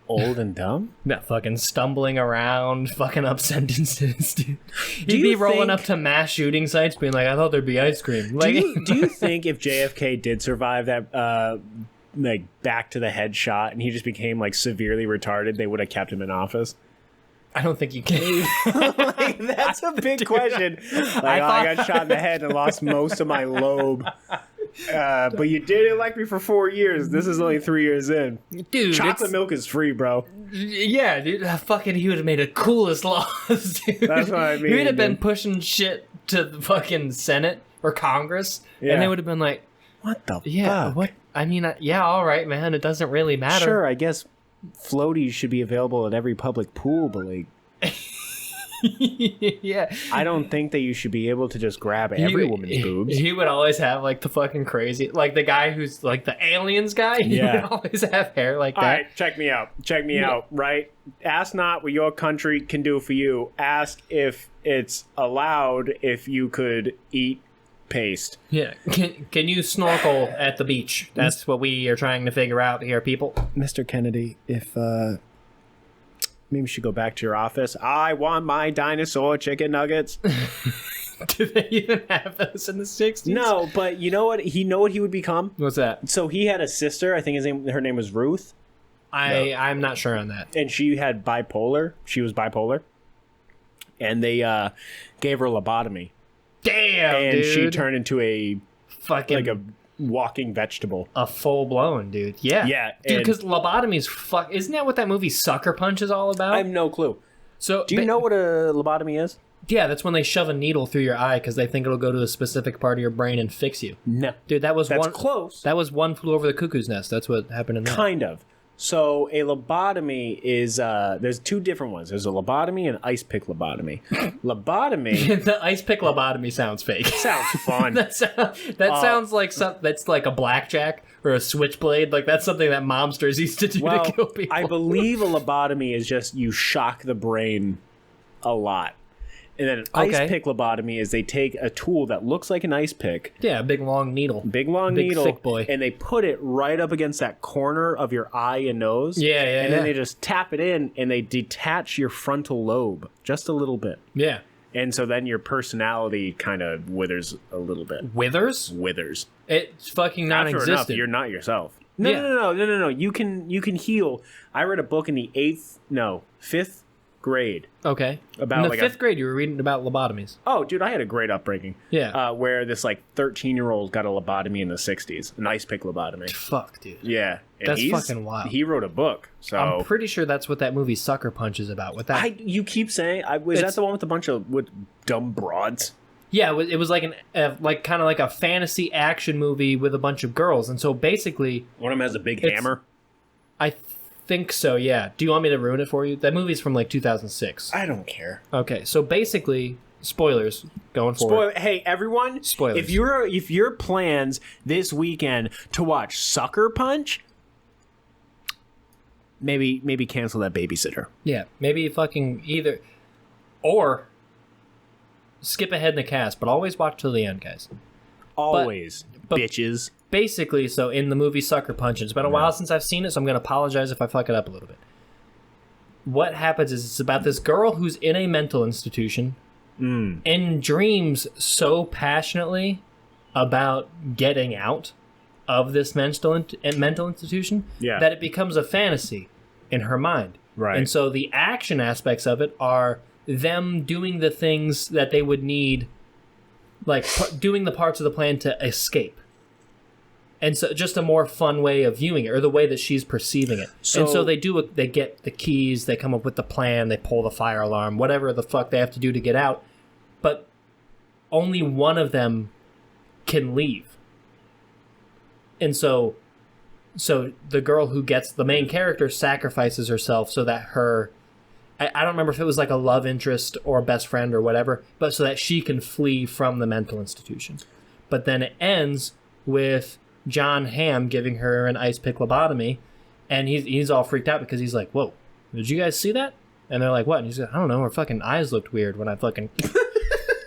Speaker 1: Old and dumb?
Speaker 2: Yeah, fucking stumbling around, fucking up sentences, dude. He'd be rolling up to mass shooting sites being like, I thought there'd be ice cream. Like,
Speaker 1: Do you think if JFK did survive that, like, back to the head shot and he just became, like, severely retarded, they would have kept him in office?
Speaker 2: I don't think you can.
Speaker 1: Like, that's a big question. Like, I got shot in the head and lost most of my lobe. But you did elect me for 4 years. This is only 3 years in.
Speaker 2: Dude,
Speaker 1: chocolate milk is free, bro.
Speaker 2: Yeah, dude. Fucking, he would have made the coolest laws, dude.
Speaker 1: That's what I mean.
Speaker 2: He would have been pushing shit to the fucking Senate or Congress, and they would have been like,
Speaker 1: what the
Speaker 2: fuck? What? I mean, yeah, all right, man. It doesn't really matter.
Speaker 1: Sure, I guess floaties should be available at every public pool, but like...
Speaker 2: Yeah,
Speaker 1: I don't think that you should be able to just grab every woman's boobs.
Speaker 2: He would always have like the fucking crazy, like the guy who's like the aliens guy. He would always have hair like that.
Speaker 1: All right, check me out. Right? Ask not what your country can do for you. Ask if it's allowed if you could eat paste.
Speaker 2: Yeah. Can you snorkel at the beach? That's what we are trying to figure out here, people.
Speaker 1: Mr. Kennedy, if maybe you should go back to your office. I want my dinosaur chicken nuggets.
Speaker 2: Do they even have those in the 60s?
Speaker 1: No, but you know what? He would become?
Speaker 2: What's that?
Speaker 1: So he had a sister. I think her name was Ruth.
Speaker 2: I'm not sure on that.
Speaker 1: And she had bipolar. She was bipolar. And they gave her a lobotomy.
Speaker 2: Damn,
Speaker 1: and
Speaker 2: dude.
Speaker 1: She turned into a
Speaker 2: fucking
Speaker 1: like a walking vegetable.
Speaker 2: A full-blown, dude. Yeah.
Speaker 1: Yeah.
Speaker 2: Dude, because lobotomy's isn't that what that movie Sucker Punch is all about?
Speaker 1: I have no clue.
Speaker 2: So,
Speaker 1: do you know what a lobotomy is?
Speaker 2: Yeah, that's when they shove a needle through your eye because they think it'll go to a specific part of your brain and fix you.
Speaker 1: No.
Speaker 2: Dude, that's
Speaker 1: close.
Speaker 2: That was One Flew Over the Cuckoo's Nest. That's what happened in that.
Speaker 1: Kind of. So a lobotomy is there's two different ones. There's a lobotomy and ice pick lobotomy. Lobotomy.
Speaker 2: The ice pick lobotomy sounds fake.
Speaker 1: Sounds fun.
Speaker 2: that sounds like that's like a blackjack or a switchblade. Like that's something that mobsters used to do to kill people.
Speaker 1: I believe a lobotomy is just you shock the brain a lot. And then an ice pick lobotomy is they take a tool that looks like an ice pick.
Speaker 2: Yeah, a big long needle.
Speaker 1: Big thick boy. And they put it right up against that corner of your eye and nose.
Speaker 2: Yeah.
Speaker 1: And then they just tap it in and they detach your frontal lobe just a little bit.
Speaker 2: Yeah.
Speaker 1: And so then your personality kind of withers a little bit.
Speaker 2: Withers?
Speaker 1: Withers.
Speaker 2: It's fucking non-existent.
Speaker 1: After enough, you're not yourself. No. You can heal. I read a book in the 5th grade.
Speaker 2: Okay.
Speaker 1: About
Speaker 2: in the 5th grade, you were reading about lobotomies.
Speaker 1: Oh, dude, I had a great upbringing.
Speaker 2: Yeah.
Speaker 1: Where this like 13-year-old got a lobotomy in the 60s, an ice pick lobotomy.
Speaker 2: Fuck, dude.
Speaker 1: Yeah. And
Speaker 2: that's fucking wild.
Speaker 1: He wrote a book, so
Speaker 2: I'm pretty sure that's what that movie Sucker Punch is about. With that,
Speaker 1: you keep saying, was that the one with a bunch of dumb broads?
Speaker 2: Yeah, it was like kind of like a fantasy action movie with a bunch of girls, and so basically,
Speaker 1: one of them has a big hammer.
Speaker 2: I think so. Yeah. Do you want me to ruin it for you? That movie's from like 2006.
Speaker 1: I don't care.
Speaker 2: Okay, so basically, spoilers going forward.
Speaker 1: Hey, everyone!
Speaker 2: Spoilers.
Speaker 1: If your plans this weekend to watch Sucker Punch, maybe cancel that babysitter.
Speaker 2: Yeah, maybe fucking either, or skip ahead in the cast, but always watch till the end, guys.
Speaker 1: Always, bitches.
Speaker 2: Basically, so in the movie Sucker Punch, it's been a while since I've seen it, so I'm going to apologize if I fuck it up a little bit. What happens is it's about this girl who's in a mental institution and dreams so passionately about getting out of this mental institution that it becomes a fantasy in her mind.
Speaker 1: Right.
Speaker 2: And so the action aspects of it are them doing the things that they would need, like doing the parts of the plan to escape. And so just a more fun way of viewing it, or the way that she's perceiving it. And so they get the keys, they come up with the plan, they pull the fire alarm, whatever the fuck they have to do to get out. But only one of them can leave. And so the girl who gets the main character sacrifices herself so that her, I don't remember if it was like a love interest or a best friend or whatever, but so that she can flee from the mental institution. But then it ends with John Hamm giving her an ice pick lobotomy, and he's all freaked out because he's like, whoa, did you guys see that? And they're like, what? And he's like, I don't know, her fucking eyes looked weird when I fucking...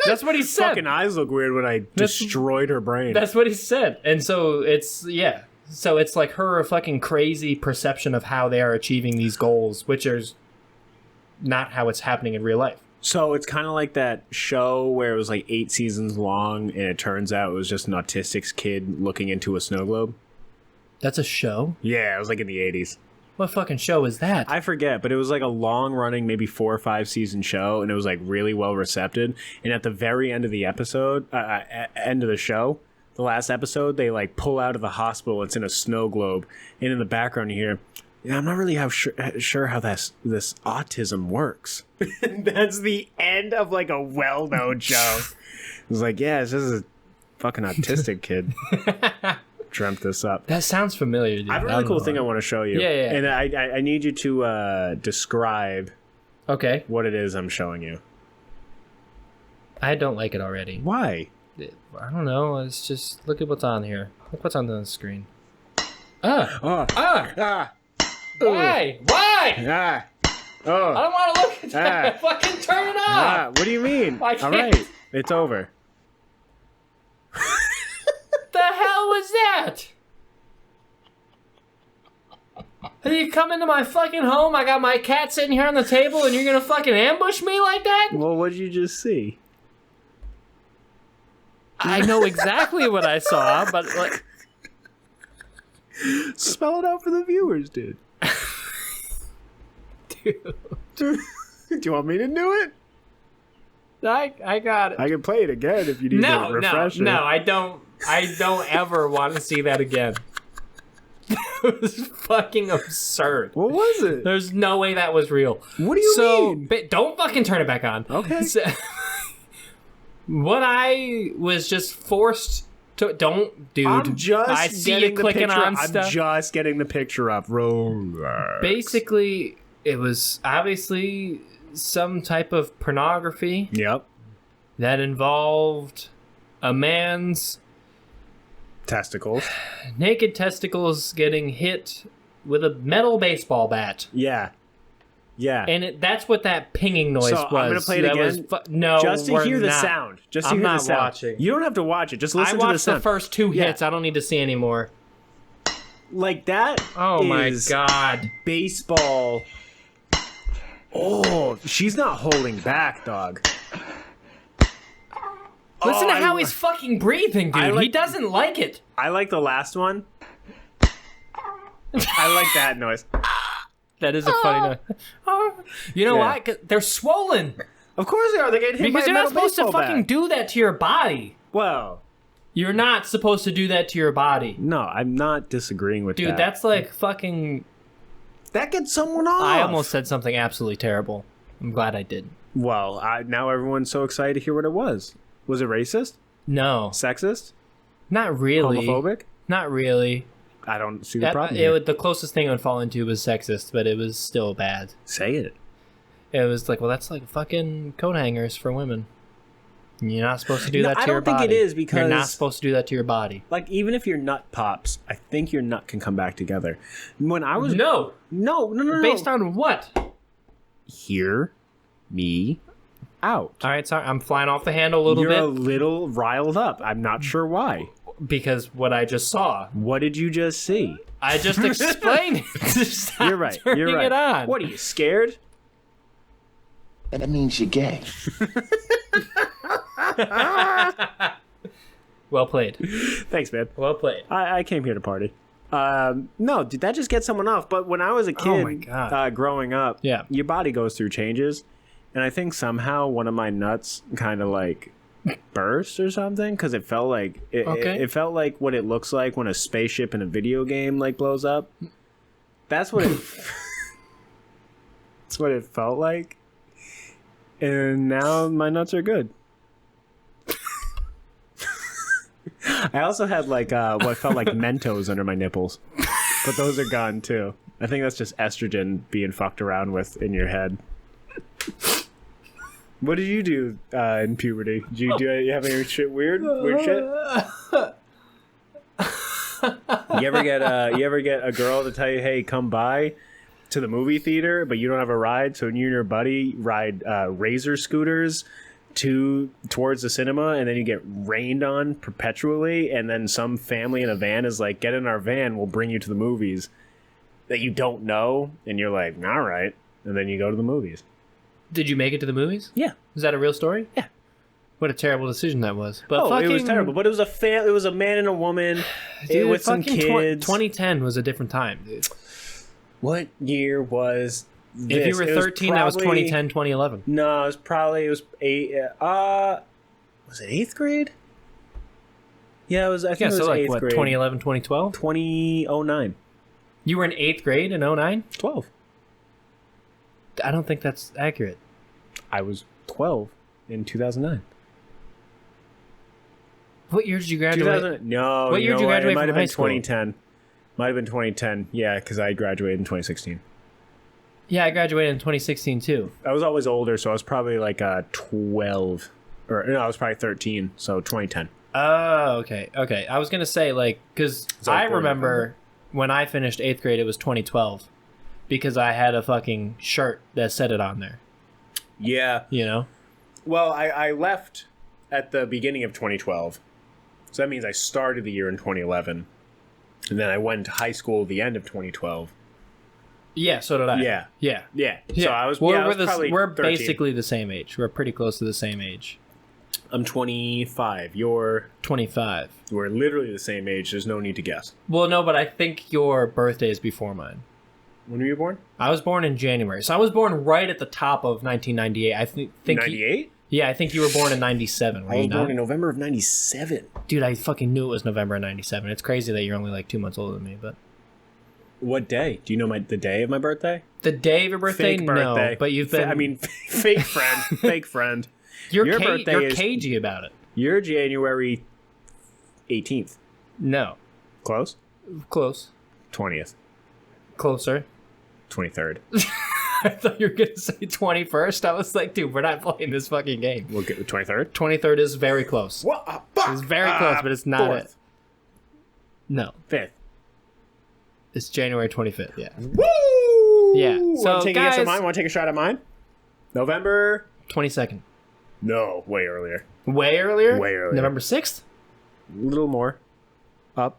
Speaker 2: That's what he said.
Speaker 1: Fucking eyes look weird when I destroyed her brain.
Speaker 2: That's what he said. And so it's, yeah. So it's like her fucking crazy perception of how they are achieving these goals, which is not how it's happening in real life.
Speaker 1: So it's kind of like that show where it was like 8 seasons long, and it turns out it was just an autistic kid looking into a snow globe.
Speaker 2: That's a show?
Speaker 1: Yeah, it was like in the 80s.
Speaker 2: What fucking show is that?
Speaker 1: I forget, but it was like a long-running, maybe 4 or 5 season show, and it was like really well received. And at the very end of the episode, end of the show, the last episode, they like pull out of the hospital. It's in a snow globe, and in the background you hear, "Yeah, I'm not really sure how this autism works." That's the end of like a well-known show. It's like, yeah, this is a fucking autistic kid. Dreamt this up.
Speaker 2: That sounds familiar, dude.
Speaker 1: I have a really cool thing I want to show you.
Speaker 2: Yeah.
Speaker 1: And I need you to describe
Speaker 2: Okay.
Speaker 1: what it is I'm showing you.
Speaker 2: I don't like it already.
Speaker 1: Why?
Speaker 2: I don't know. It's just, look at what's on here. Look what's on the screen.
Speaker 1: Oh.
Speaker 2: Why? Why?
Speaker 1: Ah.
Speaker 2: I
Speaker 1: Oh.
Speaker 2: don't want to look at that. Fucking turn it off.
Speaker 1: What do you mean?
Speaker 2: I can't.
Speaker 1: All right. It's over.
Speaker 2: The hell was that? Are you coming to my fucking home? I got my cat sitting here on the table and you're gonna fucking ambush me like that?
Speaker 1: Well, what did you just see?
Speaker 2: I know exactly what I saw, but like...
Speaker 1: Spell it out for the viewers, dude.
Speaker 2: Dude.
Speaker 1: Do you want me to do it?
Speaker 2: I got it.
Speaker 1: I can play it again if you need to refresh it.
Speaker 2: No, I don't ever want to see that again. It was fucking absurd.
Speaker 1: What was it?
Speaker 2: There's no way that was real.
Speaker 1: What do you mean?
Speaker 2: Don't fucking turn it back on.
Speaker 1: Okay.
Speaker 2: What I was just forced to... Don't, dude.
Speaker 1: I'm just
Speaker 2: I see you clicking on stuff.
Speaker 1: I'm just getting the picture up. Rolex.
Speaker 2: Basically, it was obviously some type of pornography
Speaker 1: Yep.
Speaker 2: that involved a man's
Speaker 1: Testicles.
Speaker 2: naked testicles getting hit with a metal baseball bat.
Speaker 1: Yeah. Yeah.
Speaker 2: And that's what that pinging noise
Speaker 1: So
Speaker 2: was.
Speaker 1: I'm gonna play it
Speaker 2: That
Speaker 1: again.
Speaker 2: No,
Speaker 1: just to
Speaker 2: we're
Speaker 1: hear the
Speaker 2: not.
Speaker 1: sound. Just to
Speaker 2: I'm
Speaker 1: hear
Speaker 2: not
Speaker 1: the sound.
Speaker 2: watching.
Speaker 1: You don't have to watch it. Just
Speaker 2: I
Speaker 1: listen to the
Speaker 2: watched the
Speaker 1: sound.
Speaker 2: first 2
Speaker 1: Yeah.
Speaker 2: hits. I don't need to see any more.
Speaker 1: Like that.
Speaker 2: Oh my
Speaker 1: is
Speaker 2: god.
Speaker 1: Baseball. Oh, she's not holding back, dog.
Speaker 2: Listen to
Speaker 1: I
Speaker 2: how
Speaker 1: li-
Speaker 2: he's fucking breathing, dude.
Speaker 1: I like-
Speaker 2: He doesn't like it.
Speaker 1: I like the last one. I like that noise.
Speaker 2: That is a funny noise. You know
Speaker 1: Yeah.
Speaker 2: why? 'Cause they're swollen.
Speaker 1: Of course they are. They get hit
Speaker 2: Because
Speaker 1: by a
Speaker 2: you're not
Speaker 1: metal
Speaker 2: supposed to
Speaker 1: baseball
Speaker 2: fucking
Speaker 1: bat.
Speaker 2: do that to your body.
Speaker 1: Well,
Speaker 2: You're not supposed to do that to your body.
Speaker 1: no, I'm not disagreeing with
Speaker 2: Dude,
Speaker 1: that.
Speaker 2: that's like fucking...
Speaker 1: That gets someone off.
Speaker 2: I almost said something absolutely terrible. I'm glad I didn't.
Speaker 1: Well, now everyone's so excited to hear what it was. Was it racist?
Speaker 2: No,
Speaker 1: Sexist?
Speaker 2: not really.
Speaker 1: Homophobic?
Speaker 2: Not really.
Speaker 1: I don't see the problem. here.
Speaker 2: The closest thing it would fall into was sexist, but it was still bad.
Speaker 1: Say it.
Speaker 2: It was like, well, that's like fucking coat hangers for women. You're not supposed to do
Speaker 1: No,
Speaker 2: that to
Speaker 1: I
Speaker 2: your
Speaker 1: don't think
Speaker 2: body.
Speaker 1: it is because-
Speaker 2: You're not supposed to do that to your body.
Speaker 1: Like, even if your nut pops, I think your nut can come back together. When I was...
Speaker 2: No.
Speaker 1: No.
Speaker 2: Based on what?
Speaker 1: Hear me out.
Speaker 2: All right, sorry. I'm flying off the handle a little
Speaker 1: You're
Speaker 2: bit
Speaker 1: a little riled up. I'm not sure why.
Speaker 2: because what I just saw.
Speaker 1: What did you just see?
Speaker 2: I just explained it. Stop
Speaker 1: You're right.
Speaker 2: turning
Speaker 1: You're right.
Speaker 2: it on.
Speaker 1: What, are you scared?
Speaker 6: That means you're gay.
Speaker 2: Well played.
Speaker 1: Thanks, man.
Speaker 2: Well played.
Speaker 1: I came here to party. No, did that just get someone off? But when I was a kid,
Speaker 2: Oh my God.
Speaker 1: growing up,
Speaker 2: Yeah.
Speaker 1: your body goes through changes, and I think somehow one of my nuts kind of like burst or something because it felt like it felt like what it looks like when a spaceship in a video game like blows up. That's what it. That's what it felt like, and now my nuts are good. I also had like what felt like Mentos under my nipples, but those are gone too. I think that's just estrogen being fucked around with in your head. What did you do in puberty? Did you have any shit weird shit? You ever get a girl to tell you, "Hey, come by to the movie theater," but you don't have a ride, so you and your buddy ride razor scooters towards the cinema, and then you get rained on perpetually, and then some family in a van is like, get in our van, we'll bring you to the movies, that you don't know, and you're like, all right, and then you go to the movies.
Speaker 2: Did you make it to the movies?
Speaker 1: Yeah.
Speaker 2: Is that a real story?
Speaker 1: Yeah.
Speaker 2: What a terrible decision that was. But
Speaker 1: it was terrible, but it was it was a man and a woman
Speaker 2: dude,
Speaker 1: with some kids.
Speaker 2: 2010 was a different time, dude.
Speaker 1: What year was this?
Speaker 2: If you were 13, that was 2010, 2011.
Speaker 1: No, it was 8. Was it 8th grade? Yeah, it was. I think it was
Speaker 2: so
Speaker 1: 8th
Speaker 2: what,
Speaker 1: grade.
Speaker 2: 2011, 2012?
Speaker 1: 2009.
Speaker 2: You were in 8th grade in 09?
Speaker 1: 12.
Speaker 2: I don't think that's accurate.
Speaker 1: I was 12 in 2009.
Speaker 2: What year did you graduate?
Speaker 1: No.
Speaker 2: What year did you graduate
Speaker 1: It might
Speaker 2: from
Speaker 1: have
Speaker 2: high
Speaker 1: been
Speaker 2: school?
Speaker 1: 2010. Might have been 2010. Yeah, because I graduated in 2016.
Speaker 2: Yeah, I graduated in 2016 too.
Speaker 1: I was always older, so I was probably like 12. Or no, I was probably 13, so 2010.
Speaker 2: Oh, okay. Okay. I was going to say, like, because I remember when I finished 8th grade, it was 2012. Because I had a fucking shirt that said it on there.
Speaker 1: Yeah.
Speaker 2: You know?
Speaker 1: Well, I left at the beginning of 2012. So that means I started the year in 2011. And then I went to high school at the end of 2012.
Speaker 2: Yeah, so did I.
Speaker 1: Yeah.
Speaker 2: Yeah.
Speaker 1: Yeah.
Speaker 2: Yeah.
Speaker 1: So I was,
Speaker 2: we're,
Speaker 1: I was
Speaker 2: we're,
Speaker 1: probably
Speaker 2: we're
Speaker 1: 13.
Speaker 2: basically the same age. We're pretty close to the same age.
Speaker 1: I'm 25. You're
Speaker 2: 25.
Speaker 1: We're literally the same age. There's no need to guess.
Speaker 2: Well, no, but I think your birthday is before mine.
Speaker 1: When were you born?
Speaker 2: I was born in January. So I was born right at the top of 1998. I think
Speaker 1: 98?
Speaker 2: Yeah, I think you were born in 97.
Speaker 1: I was born in November of 97.
Speaker 2: Dude, I fucking knew it was November of 97. It's crazy that you're only like 2 months older than me, but...
Speaker 1: What day? Do you know the day of my birthday?
Speaker 2: The day of your birthday?
Speaker 1: Fake birthday.
Speaker 2: No, but you've been...
Speaker 1: fake friend. Fake friend.
Speaker 2: Your
Speaker 1: birthday
Speaker 2: you're
Speaker 1: is...
Speaker 2: cagey about it.
Speaker 1: You're January 18th.
Speaker 2: No.
Speaker 1: Close?
Speaker 2: Close.
Speaker 1: 20th.
Speaker 2: Closer.
Speaker 1: 23rd.
Speaker 2: I thought you were going to say 21st. I was like, dude, we're not playing this fucking game.
Speaker 1: We'll get 23rd?
Speaker 2: 23rd is very close.
Speaker 1: What a fuck?
Speaker 2: It's very close, but it's not
Speaker 1: 4th.
Speaker 2: it. No.
Speaker 1: 5th.
Speaker 2: It's January 25th, yeah.
Speaker 1: Woo!
Speaker 2: Yeah. So,
Speaker 1: Want to take a
Speaker 2: guys...
Speaker 1: guess at mine? Want to take a shot at mine? November?
Speaker 2: 22nd.
Speaker 1: No, way earlier.
Speaker 2: Way earlier?
Speaker 1: Way earlier.
Speaker 2: November 6th?
Speaker 1: A little more. Up.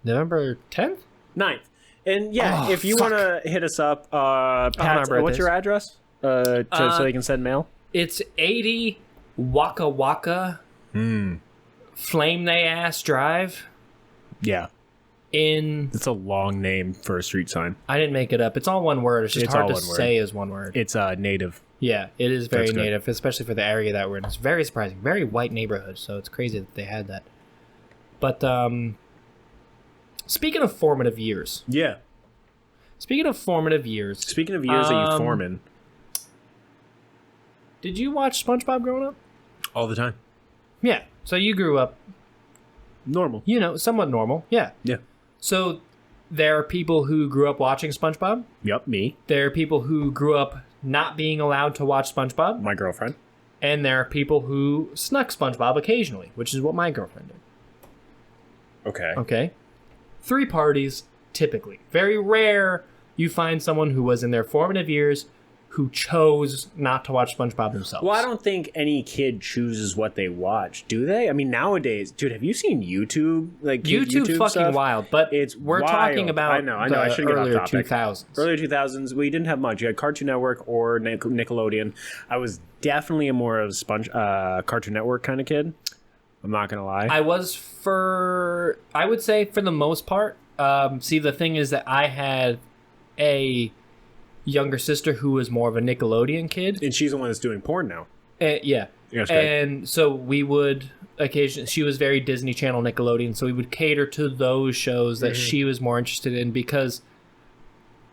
Speaker 2: November 10th?
Speaker 1: 9th. And yeah,
Speaker 2: Oh,
Speaker 1: if you
Speaker 2: fuck.
Speaker 1: want to hit us up,
Speaker 2: our
Speaker 1: Pat, what's
Speaker 2: birthdays.
Speaker 1: your address? So they can send mail?
Speaker 2: It's 80 Waka Waka Flame They Ass Drive
Speaker 1: Yeah.
Speaker 2: in...
Speaker 1: It's a long name for a street sign.
Speaker 2: I didn't make it up. It's all one word. It's just
Speaker 1: It's
Speaker 2: hard
Speaker 1: all
Speaker 2: to
Speaker 1: one word.
Speaker 2: say as one word.
Speaker 1: It's native.
Speaker 2: Yeah, it is very
Speaker 1: That's good.
Speaker 2: native, especially for the area that we're in. It's very surprising. Very white neighborhood, so it's crazy that they had that. But, speaking of formative years.
Speaker 1: Yeah.
Speaker 2: Speaking of formative years.
Speaker 1: Speaking of years that you form in.
Speaker 2: Did you watch SpongeBob growing up?
Speaker 1: All the time.
Speaker 2: Yeah. So you grew up,
Speaker 1: Normal.
Speaker 2: you know, somewhat normal. Yeah.
Speaker 1: Yeah.
Speaker 2: So there are people who grew up watching SpongeBob.
Speaker 1: Yep, me.
Speaker 2: There are people who grew up not being allowed to watch SpongeBob.
Speaker 1: My girlfriend.
Speaker 2: And there are people who snuck SpongeBob occasionally, which is what my girlfriend did.
Speaker 1: Okay.
Speaker 2: Okay? 3 parties, typically. Very rare you find someone who was in their formative years who chose not to watch SpongeBob themselves.
Speaker 1: Well, I don't think any kid chooses what they watch, do they? I mean, nowadays, dude, have you seen YouTube? Like
Speaker 2: YouTube's fucking
Speaker 1: stuff?
Speaker 2: wild, but
Speaker 1: We're
Speaker 2: talking about
Speaker 1: I know. I shouldn't get off
Speaker 2: earlier
Speaker 1: topic.
Speaker 2: 2000s.
Speaker 1: Earlier 2000s, we didn't have much. You had Cartoon Network or Nickelodeon. I was definitely a more of a Cartoon Network kind of kid. I'm not gonna lie.
Speaker 2: I would say for the most part. See, the thing is that I had a younger sister who was more of a Nickelodeon kid.
Speaker 1: And she's the one that's doing porn now.
Speaker 2: Yeah.
Speaker 1: That's great.
Speaker 2: And so we would occasionally, she was very Disney Channel, Nickelodeon, so we would cater to those shows that she was more interested in because,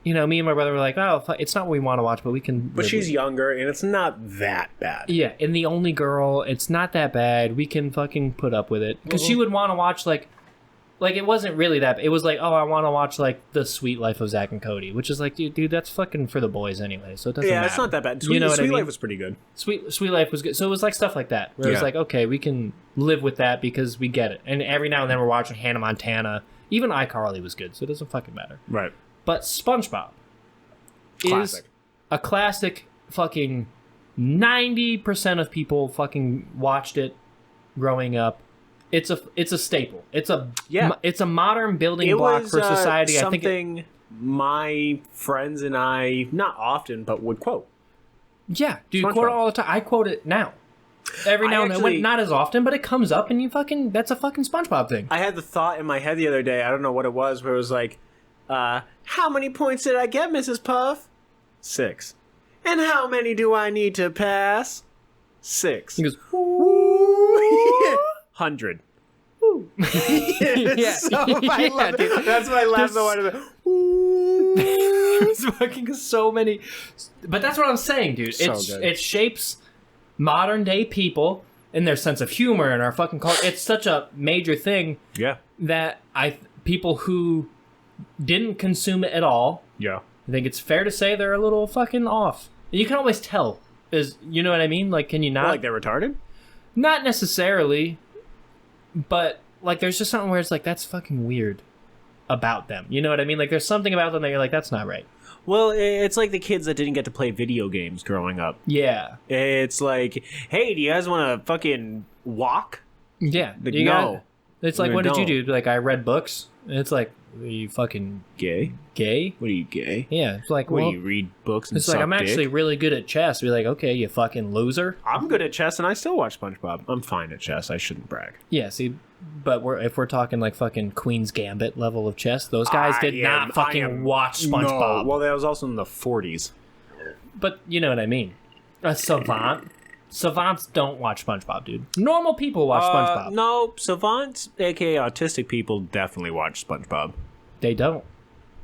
Speaker 2: you know, me and my brother were like, oh, it's not what we want to watch, but we can.
Speaker 1: But she's younger, and it's not that bad.
Speaker 2: Yeah, and the only girl, it's not that bad. We can fucking put up with it. Because she would want to watch, like, it wasn't really that. It was like, oh, I want to watch, like, The Sweet Life of Zack and Cody, which is like, dude, that's fucking for the boys anyway, so it doesn't matter.
Speaker 1: Yeah, it's not that bad.
Speaker 2: You know what I
Speaker 1: Sweet
Speaker 2: mean?
Speaker 1: Life was pretty good.
Speaker 2: Sweet Life was good. So it was like stuff like that, where it was like, okay, we can live with that because we get it. And every now and then we're watching Hannah Montana. Even iCarly was good, so it doesn't fucking matter.
Speaker 1: Right.
Speaker 2: But SpongeBob is
Speaker 1: Classic.
Speaker 2: a classic fucking 90% of people fucking watched it growing up. It's a staple. It's a modern building block for society. I think
Speaker 1: my friends and I, not often, but would quote.
Speaker 2: Yeah, dude,
Speaker 1: SpongeBob.
Speaker 2: quote it all the time. I quote it now. Every now and then, not as often, but it comes up, and that's a fucking SpongeBob thing.
Speaker 1: I had the thought in my head the other day, I don't know what it was, where it was like, how many points did I get, Mrs. Puff? 6. And how many do I need to pass? 6.
Speaker 2: He goes,
Speaker 1: 100.
Speaker 2: yeah,
Speaker 1: So I love it. That's my last one.
Speaker 2: There's fucking so many, but that's what I'm saying, dude. It shapes modern day people and their sense of humor and our fucking culture. It's such a major thing.
Speaker 1: Yeah.
Speaker 2: That people who didn't consume it at all.
Speaker 1: Yeah.
Speaker 2: I think it's fair to say they're a little fucking off. You can always tell. You know what I mean? Like, can you not?
Speaker 1: Well, like they're retarded?
Speaker 2: Not necessarily, but like, there's just something where it's like, that's fucking weird about them. You know what I mean? Like, there's something about them that you're like, that's not right.
Speaker 1: Well, it's like the kids that didn't get to play video games growing up.
Speaker 2: Yeah.
Speaker 1: It's like, hey, do you guys want to fucking walk?
Speaker 2: Yeah.
Speaker 1: Like, no.
Speaker 2: It's like, what did you do? Like, I read books. And it's like, are you fucking
Speaker 1: Gay?
Speaker 2: gay?
Speaker 1: What are you, gay?
Speaker 2: Yeah. It's like,
Speaker 1: What
Speaker 2: well,
Speaker 1: do you read books and
Speaker 2: it's
Speaker 1: suck
Speaker 2: like, I'm actually
Speaker 1: dick?
Speaker 2: really good at chess. Be like, okay, you fucking loser.
Speaker 1: I'm good at chess, and I still watch SpongeBob. I'm fine at chess. I shouldn't brag.
Speaker 2: Yeah, see, but if we're talking like fucking Queen's Gambit level of chess, those guys did not fucking watch SpongeBob.
Speaker 1: No. Well, that was also in the 40s.
Speaker 2: But you know what I mean. A savant. Savants don't watch SpongeBob, dude. Normal people watch SpongeBob.
Speaker 1: No, savants, aka autistic people, definitely watch SpongeBob.
Speaker 2: They don't.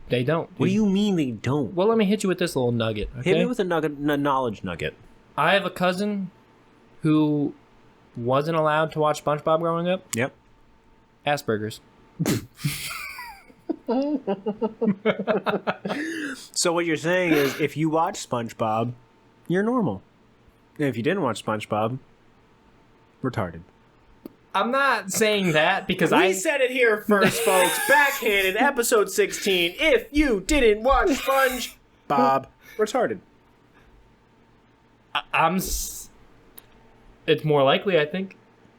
Speaker 2: They don't. Dude.
Speaker 1: What do you mean they don't?
Speaker 2: Well, let me hit you with this little nugget. Okay?
Speaker 1: Hit me with a knowledge nugget.
Speaker 2: I have a cousin who wasn't allowed to watch SpongeBob growing up.
Speaker 1: Yep.
Speaker 2: Asperger's.
Speaker 1: So what you're saying is, if you watch SpongeBob, you're normal. And if you didn't watch SpongeBob, retarded.
Speaker 2: I'm not saying that because
Speaker 1: We said it here first, folks. Backhanded, episode 16. If you didn't watch SpongeBob, retarded.
Speaker 2: It's more likely, I think.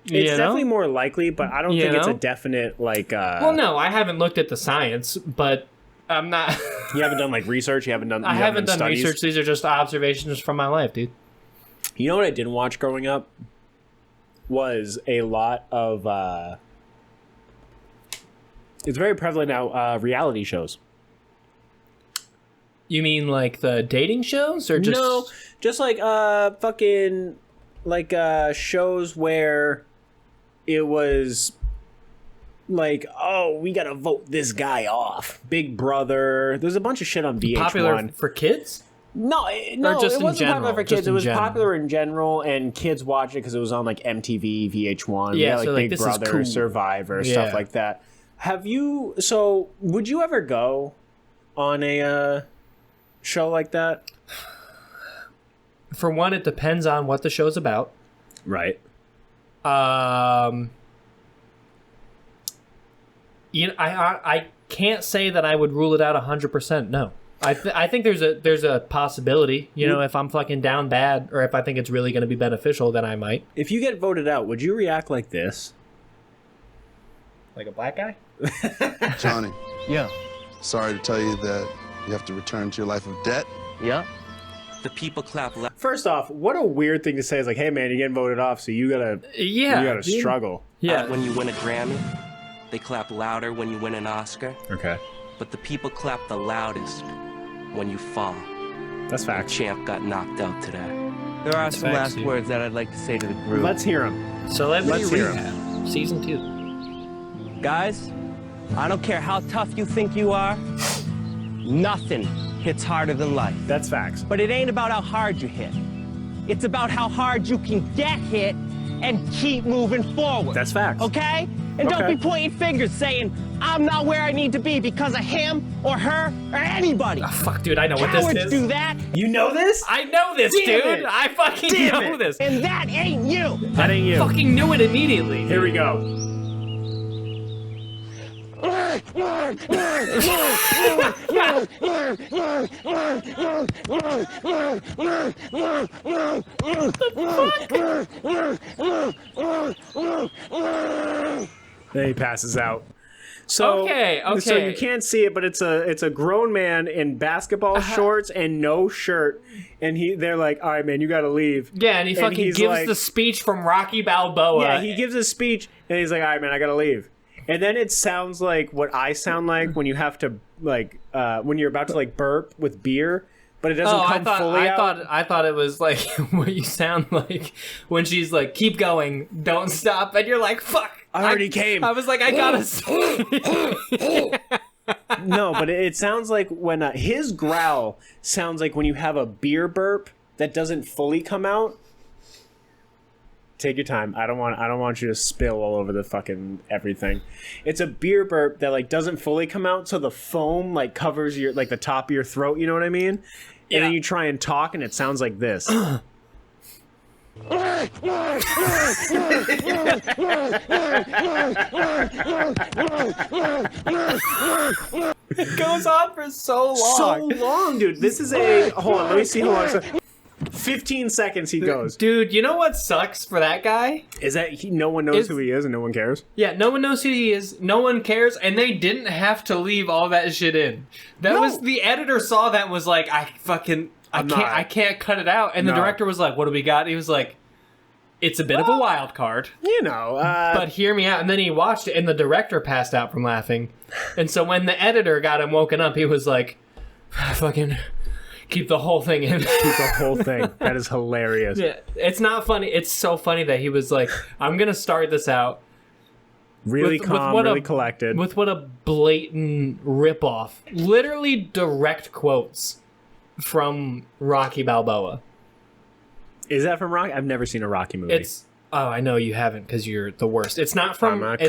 Speaker 1: It's definitely more likely, but I don't think it's a definite, like...
Speaker 2: Well, no, I haven't looked at the science, but I'm not...
Speaker 1: You haven't done, like, research? I haven't done
Speaker 2: studies? Research. These are just observations from my life, dude.
Speaker 1: You know what I didn't watch growing up? Was a lot of... It's very prevalent now, reality shows.
Speaker 2: You mean, like, the dating shows? Or just...
Speaker 1: No, just, like, fucking... Like, shows where... It was like, oh, we gotta vote this guy off. Big Brother. There's a bunch of shit on VH1.
Speaker 2: Popular for kids?
Speaker 1: No, it wasn't popular for kids. It was popular in general, and kids watched it because it was on like MTV, VH1.
Speaker 2: Yeah,
Speaker 1: like
Speaker 2: so, like,
Speaker 1: Big Brother,
Speaker 2: cool.
Speaker 1: Survivor, stuff like that. Would you ever go on a show like that?
Speaker 2: For one, it depends on what the show's about.
Speaker 1: Right.
Speaker 2: You know, I can't say that I would rule it out 100%. No, I think there's a possibility. You know, if I'm fucking down bad, or if I think it's really going to be beneficial, then I might.
Speaker 1: If you get voted out, would you react like this?
Speaker 2: Like a black guy?
Speaker 7: Johnny.
Speaker 8: Yeah.
Speaker 7: Sorry to tell you that you have to return to your life of debt.
Speaker 8: Yeah. The people clap loud.
Speaker 1: First off, what a weird thing to say. It's like, hey man, you're getting voted off, so you gotta struggle.
Speaker 2: Yeah.
Speaker 8: When you win a Grammy, they clap louder when you win an Oscar.
Speaker 1: Okay.
Speaker 8: But the people clap the loudest when you fall.
Speaker 1: That's fact.
Speaker 8: Champ got knocked out today. There are some last words that I'd like to say to the group.
Speaker 1: Let's hear them.
Speaker 2: Celebrity
Speaker 1: Let's hear
Speaker 2: Rehab, Season 2.
Speaker 8: Guys, I don't care how tough you think you are, nothing hits harder than life.
Speaker 1: That's facts.
Speaker 8: But it ain't about how hard you hit. It's about how hard you can get hit and keep moving forward.
Speaker 1: That's facts.
Speaker 8: Okay? And don't be pointing fingers saying, I'm not where I need to be because of him or her or anybody.
Speaker 2: Oh, fuck, dude, I know what
Speaker 8: Cowards
Speaker 2: this is.
Speaker 8: do that.
Speaker 1: You know this?
Speaker 2: I know this,
Speaker 1: Damn
Speaker 2: dude.
Speaker 1: it.
Speaker 2: I fucking
Speaker 1: Damn
Speaker 2: know
Speaker 1: it.
Speaker 2: this.
Speaker 8: And that ain't you.
Speaker 1: That ain't you.
Speaker 2: Fucking knew it immediately.
Speaker 1: Here we go. Then he passes out. So,
Speaker 2: Okay.
Speaker 1: So you can't see it, but it's a grown man in basketball shorts and no shirt, and they're like, "All right, man, you got to leave."
Speaker 2: Yeah, and he fucking
Speaker 1: he's
Speaker 2: gives
Speaker 1: like,
Speaker 2: the speech from Rocky Balboa.
Speaker 1: Yeah, he gives a speech, and he's like, "All right, man, I got to leave." And then it sounds like what I sound like when you have to when you're about to burp with beer, but it doesn't come fully out.
Speaker 2: I thought it was like what you sound like when she's like, "Keep going, don't stop," and you're like, "Fuck."
Speaker 1: I already came.
Speaker 2: I was like, I gotta.
Speaker 1: No, but it sounds like when his growl sounds like when you have a beer burp that doesn't fully come out. Take your time. I don't want you to spill all over the fucking everything. It's a beer burp that doesn't fully come out, so the foam covers your the top of your throat. You know what I mean?
Speaker 2: Yeah.
Speaker 1: And then you try and talk, and it sounds like this.
Speaker 2: It goes on for so long.
Speaker 1: So long, dude. This is a hold on. Let me see how long. 15 seconds he goes.
Speaker 2: Dude, you know what sucks for that guy?
Speaker 1: Is that no one knows who he is and no one cares?
Speaker 2: Yeah, no one knows who he is, no one cares, and they didn't have to leave all that shit in. That was the editor saw that and was like, I can't cut it out. And the director was like, what do we got? He was like, it's a bit of a wild card.
Speaker 1: You know.
Speaker 2: But hear me out. And then he watched it and the director passed out from laughing. And so when the editor got him woken up, he was like, fucking keep the whole thing in.
Speaker 1: Keep the whole thing. That is hilarious.
Speaker 2: Yeah, it's not funny. It's so funny that he was like, I'm going to start this out.
Speaker 1: Really calm, really collected.
Speaker 2: With what a blatant ripoff. Literally direct quotes from Rocky Balboa.
Speaker 1: Is that from Rocky? I've never seen a Rocky movie.
Speaker 2: I know you haven't because you're the worst. It's not from Rocky.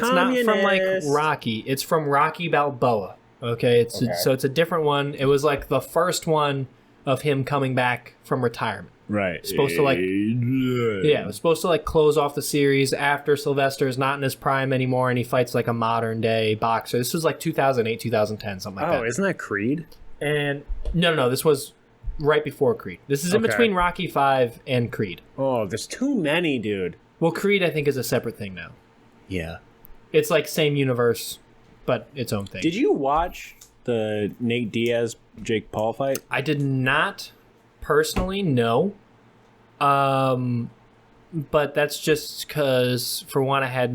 Speaker 2: It's from Rocky Balboa. Okay, so it's a different one. It was the first one of him coming back from retirement.
Speaker 1: Right.
Speaker 2: It's supposed to it was supposed to close off the series after Sylvester's not in his prime anymore and he fights a modern day boxer. This was 2008, 2010, something like that.
Speaker 1: Oh, isn't that Creed?
Speaker 2: And no, this was right before Creed. This is in between Rocky 5 and Creed.
Speaker 1: Oh, there's too many, dude.
Speaker 2: Well, Creed I think is a separate thing now.
Speaker 1: Yeah.
Speaker 2: It's same universe, but its own thing.
Speaker 1: Did you watch the Nate Diaz Jake Paul fight?
Speaker 2: I did not personally, no. But that's just because, for one, I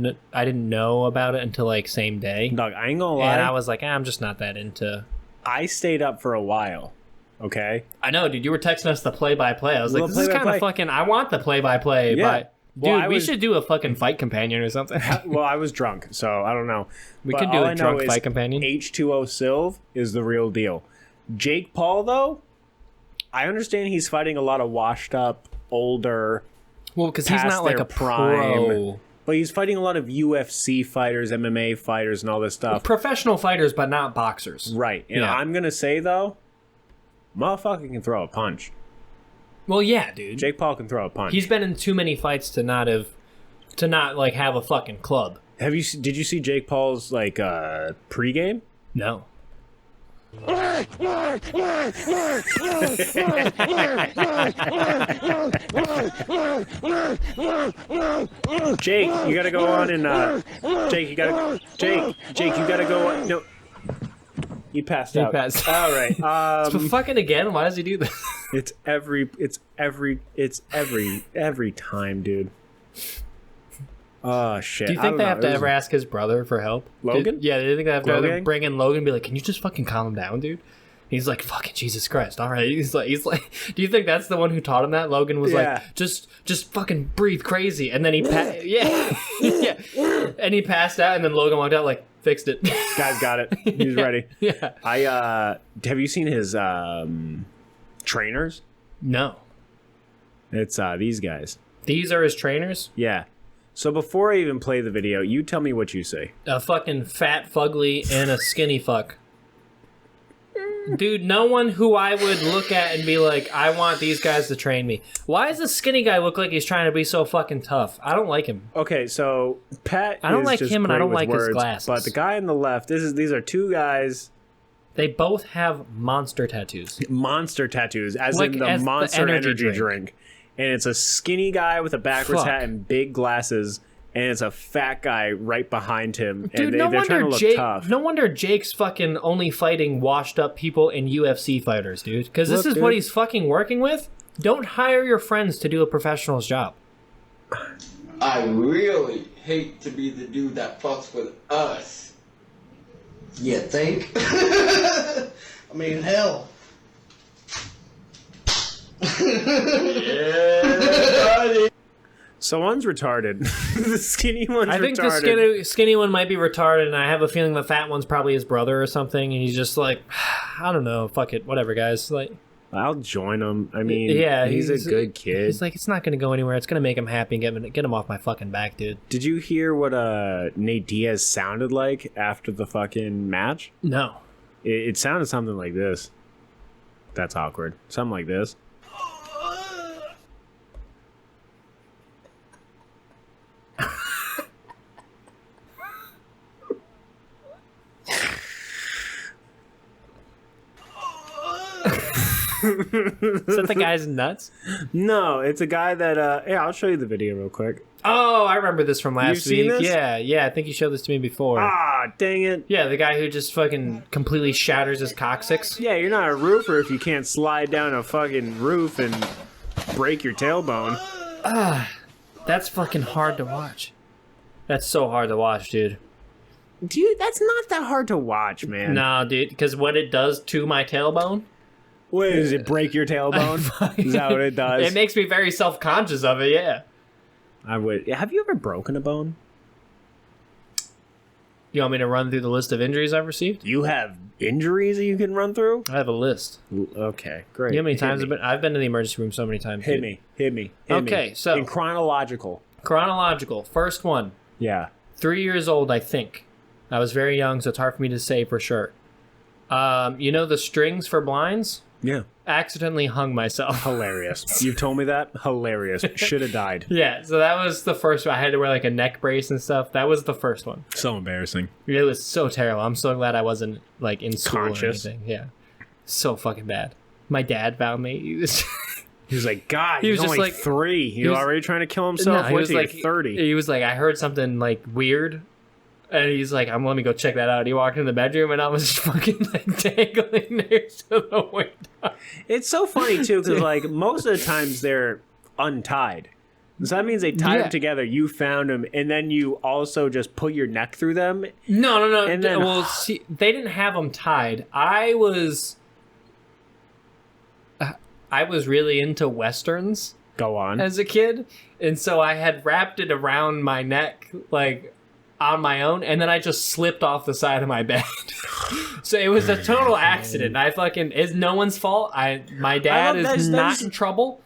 Speaker 2: didn't know about it until same day.
Speaker 1: Dog, I ain't gonna lie.
Speaker 2: And I was like, I'm just not that into.
Speaker 1: I stayed up for a while. Okay.
Speaker 2: I know, dude. You were texting us the play-by-play. I was like, this is kind of fucking. I want the play-by-play.
Speaker 1: Yeah.
Speaker 2: But dude, we should do a fucking fight companion or something.
Speaker 1: Well, I was drunk, so I don't know.
Speaker 2: We can do a drunk fight companion.
Speaker 1: H2O Silv is the real deal. Jake Paul, though, I understand he's fighting a lot of washed up, older.
Speaker 2: Well, because he's not a
Speaker 1: prime.
Speaker 2: pro.
Speaker 1: But he's fighting a lot of UFC fighters, MMA fighters, and all this stuff.
Speaker 2: Professional fighters, but not boxers.
Speaker 1: Right. And I'm going to say, though, motherfucker can throw a punch.
Speaker 2: Well, yeah, dude.
Speaker 1: Jake Paul can throw a punch.
Speaker 2: He's been in too many fights to not have a fucking club.
Speaker 1: Did you see Jake Paul's pregame?
Speaker 2: No.
Speaker 1: Jake, you gotta go on and Jake, you gotta go on. No, you passed out. All right.
Speaker 2: Fucking again. Why does he do this?
Speaker 1: It's every time, dude. Oh shit!
Speaker 2: Do you think they have to ever ask his brother for help?
Speaker 1: Logan?
Speaker 2: Do you think they have to ever bring in Logan and be like, "Can you just fucking calm him down, dude?" He's like, "Fucking Jesus Christ!" All right. He's like, do you think that's the one who taught him that? Logan was like, "Just fucking breathe crazy," and then he yeah, and he passed out, and then Logan walked out like, "Fixed it."
Speaker 1: Guy's got it. He's ready.
Speaker 2: Yeah.
Speaker 1: Have you seen his trainers?
Speaker 2: No.
Speaker 1: It's these guys.
Speaker 2: These are his trainers?
Speaker 1: Yeah. So before I even play the video, you tell me what you say.
Speaker 2: A fucking fat fugly and a skinny fuck. Dude, no one who I would look at and be like, I want these guys to train me. Why does the skinny guy look like he's trying to be so fucking tough? I don't like him.
Speaker 1: Okay, so Pat.
Speaker 2: I don't
Speaker 1: is
Speaker 2: like
Speaker 1: just
Speaker 2: him, and I
Speaker 1: great
Speaker 2: don't
Speaker 1: with
Speaker 2: like his
Speaker 1: words,
Speaker 2: glasses.
Speaker 1: But the guy on the left, these are two guys.
Speaker 2: They both have monster tattoos.
Speaker 1: Monster tattoos, as
Speaker 2: Like,
Speaker 1: in the
Speaker 2: as the
Speaker 1: Monster
Speaker 2: energy
Speaker 1: energy drink. And it's a skinny guy with a backwards hat and big glasses, and it's a fat guy right behind him.
Speaker 2: Dude,
Speaker 1: and they're trying to look tough.
Speaker 2: No wonder Jake's fucking only fighting washed up people and UFC fighters, dude. Because this is what he's fucking working with. Don't hire your friends to do a professional's job.
Speaker 9: I really hate to be the dude that fucks with us. You think? I mean, hell. Yeah,
Speaker 1: So one's retarded. The skinny one's retarded.
Speaker 2: I think the skinny one might be retarded, and I have a feeling the fat one's probably his brother or something, and he's just like, I don't know, fuck it, whatever, guys. Like,
Speaker 1: I'll join him. I mean,
Speaker 2: yeah,
Speaker 1: he's a good kid.
Speaker 2: He's like, it's not going to go anywhere. It's going to make him happy and get him off my fucking back, dude.
Speaker 1: Did you hear what Nate Diaz sounded like after the fucking match?
Speaker 2: No.
Speaker 1: It sounded something like this. That's awkward. Something like this.
Speaker 2: Is that the guy's nuts?
Speaker 1: No, it's a guy that yeah, I'll show you the video real quick.
Speaker 2: Oh, I remember this from last
Speaker 1: You've
Speaker 2: week.
Speaker 1: seen this?
Speaker 2: Yeah, I think you showed this to me before.
Speaker 1: Ah, dang it.
Speaker 2: Yeah, the guy who just fucking completely shatters his coccyx.
Speaker 1: Yeah, you're not a roofer if you can't slide down a fucking roof and break your tailbone.
Speaker 2: That's fucking hard to watch. That's so hard to watch, dude.
Speaker 1: Dude, that's not that hard to watch, man.
Speaker 2: Nah, dude, because what it does to my tailbone...
Speaker 1: Wait, does it break your tailbone? Is that what it does?
Speaker 2: It makes me very self-conscious of it, yeah.
Speaker 1: I would. Have you ever broken a bone?
Speaker 2: You want me to run through the list of injuries I've received?
Speaker 1: You have injuries that you can run through?
Speaker 2: I have a list.
Speaker 1: Okay, great.
Speaker 2: You know how many times I've been to the emergency room so many times.
Speaker 1: Hit
Speaker 2: dude.
Speaker 1: me. Hit me.
Speaker 2: Okay, so...
Speaker 1: In chronological.
Speaker 2: Chronological. First one.
Speaker 1: Yeah.
Speaker 2: 3 years old, I think. I was very young, so it's hard for me to say for sure. You know the strings for blinds?
Speaker 1: Yeah.
Speaker 2: Accidentally hung myself.
Speaker 1: Hilarious. You've told me that? Hilarious. Should have died.
Speaker 2: Yeah, so that was the first one. I had to wear like a neck brace and stuff. That was the first one.
Speaker 1: So embarrassing.
Speaker 2: It was so terrible. I'm so glad I wasn't like in school
Speaker 1: Conscious.
Speaker 2: or anything. Yeah. So fucking bad. My dad found me. He was
Speaker 1: like, God,
Speaker 2: he was
Speaker 1: he's
Speaker 2: just
Speaker 1: only
Speaker 2: like
Speaker 1: 3. He's
Speaker 2: was-
Speaker 1: already trying to kill himself.
Speaker 2: he
Speaker 1: Wait
Speaker 2: was
Speaker 1: till
Speaker 2: like
Speaker 1: you're 30.
Speaker 2: He was like, I heard something like weird. And he's like, let me go check that out. He walked in the bedroom and I was fucking like dangling next to the window.
Speaker 1: It's so funny too, because like most of the times they're untied. So that means they tied them together. You found them, and then you also just put your neck through them.
Speaker 2: No.
Speaker 1: And then,
Speaker 2: well, see, they didn't have them tied. I was really into westerns.
Speaker 1: Go on.
Speaker 2: As a kid, and so I had wrapped it around my neck like on my own, and then I just slipped off the side of my bed. So it was a total accident. It's no one's fault. My dad is not in trouble.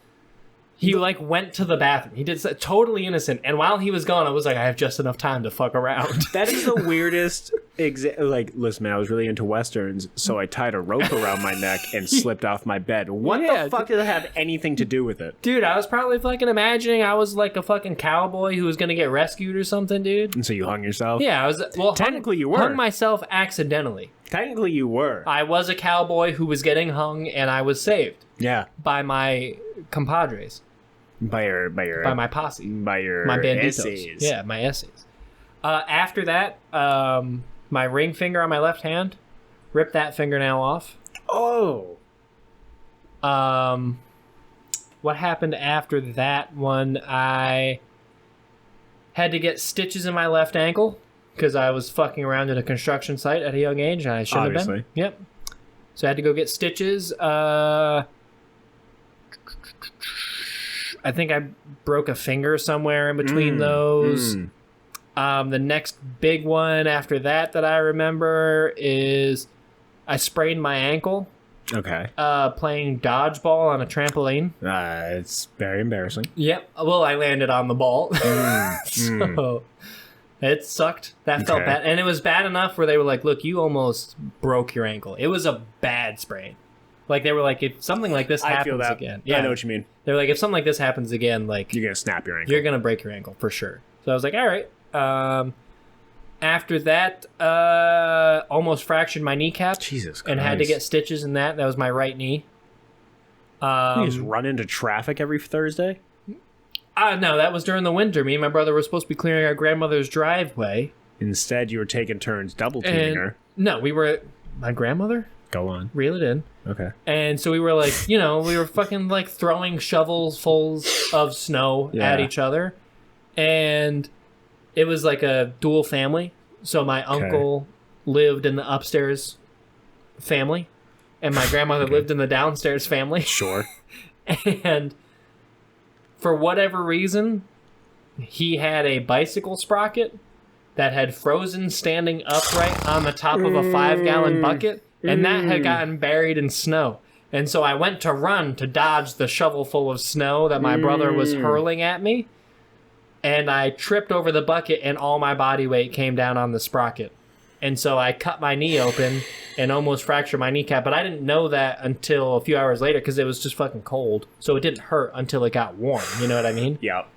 Speaker 2: He like went to the bathroom. He did totally innocent. And while he was gone, I was like, I have just enough time to fuck around.
Speaker 1: That is the weirdest. Like, listen, man, I was really into westerns, so I tied a rope around my neck and slipped off my bed. What the fuck did that have anything to do with it?
Speaker 2: Dude, I was probably fucking imagining I was like a fucking cowboy who was gonna get rescued or something, dude.
Speaker 1: And so you hung yourself?
Speaker 2: Yeah, I was. Well,
Speaker 1: technically you were.
Speaker 2: Hung myself accidentally.
Speaker 1: Technically you were.
Speaker 2: I was a cowboy who was getting hung, and I was saved.
Speaker 1: Yeah.
Speaker 2: By my compadres.
Speaker 1: By
Speaker 2: my posse.
Speaker 1: By your
Speaker 2: my banditos.
Speaker 1: essays.
Speaker 2: Yeah, my essays. After that, my ring finger on my left hand, ripped that fingernail off.
Speaker 1: Oh.
Speaker 2: What happened after that one? I had to get stitches in my left ankle because I was fucking around at a construction site at a young age, and I shouldn't have been. Yep. So I had to go get stitches. I think I broke a finger somewhere in between those. The next big one after that I remember is I sprained my ankle.
Speaker 1: Okay.
Speaker 2: Playing dodgeball on a trampoline.
Speaker 1: It's very embarrassing.
Speaker 2: Yep. Well, I landed on the ball. So It sucked. That felt
Speaker 1: Okay.
Speaker 2: bad. And it was bad enough where they were like, look, you almost broke your ankle. It was a bad sprain. Like, they were like, if something like this
Speaker 1: I feel
Speaker 2: happens
Speaker 1: that.
Speaker 2: again.
Speaker 1: Yeah, I know what you mean.
Speaker 2: They're like, if something like this happens again, like,
Speaker 1: You're gonna snap your ankle.
Speaker 2: you're going to break your ankle for sure. So I was like, all right. After that, almost fractured my kneecap.
Speaker 1: Jesus Christ.
Speaker 2: And had to get stitches in that. That was my right knee.
Speaker 1: You just run into traffic every Thursday?
Speaker 2: No, that was during the winter. Me and my brother were supposed to be clearing our grandmother's driveway.
Speaker 1: Instead, you were taking turns double teaming her.
Speaker 2: No, we were... My grandmother?
Speaker 1: Go on.
Speaker 2: Reel it in.
Speaker 1: Okay.
Speaker 2: And so we were like, we were fucking like throwing shovels full of snow at each other. And it was like a dual family. So my uncle lived in the upstairs family. And my grandmother lived in the downstairs family.
Speaker 1: Sure.
Speaker 2: And for whatever reason, he had a bicycle sprocket that had frozen standing upright on the top of a 5-gallon bucket, and that had gotten buried in snow. And so I went to run to dodge the shovel full of snow that my brother was hurling at me, and I tripped over the bucket, and all my body weight came down on the sprocket. And so I cut my knee open and almost fractured my kneecap, but I didn't know that until a few hours later because it was just fucking cold. So it didn't hurt until it got warm. You know what I mean?
Speaker 1: Yep.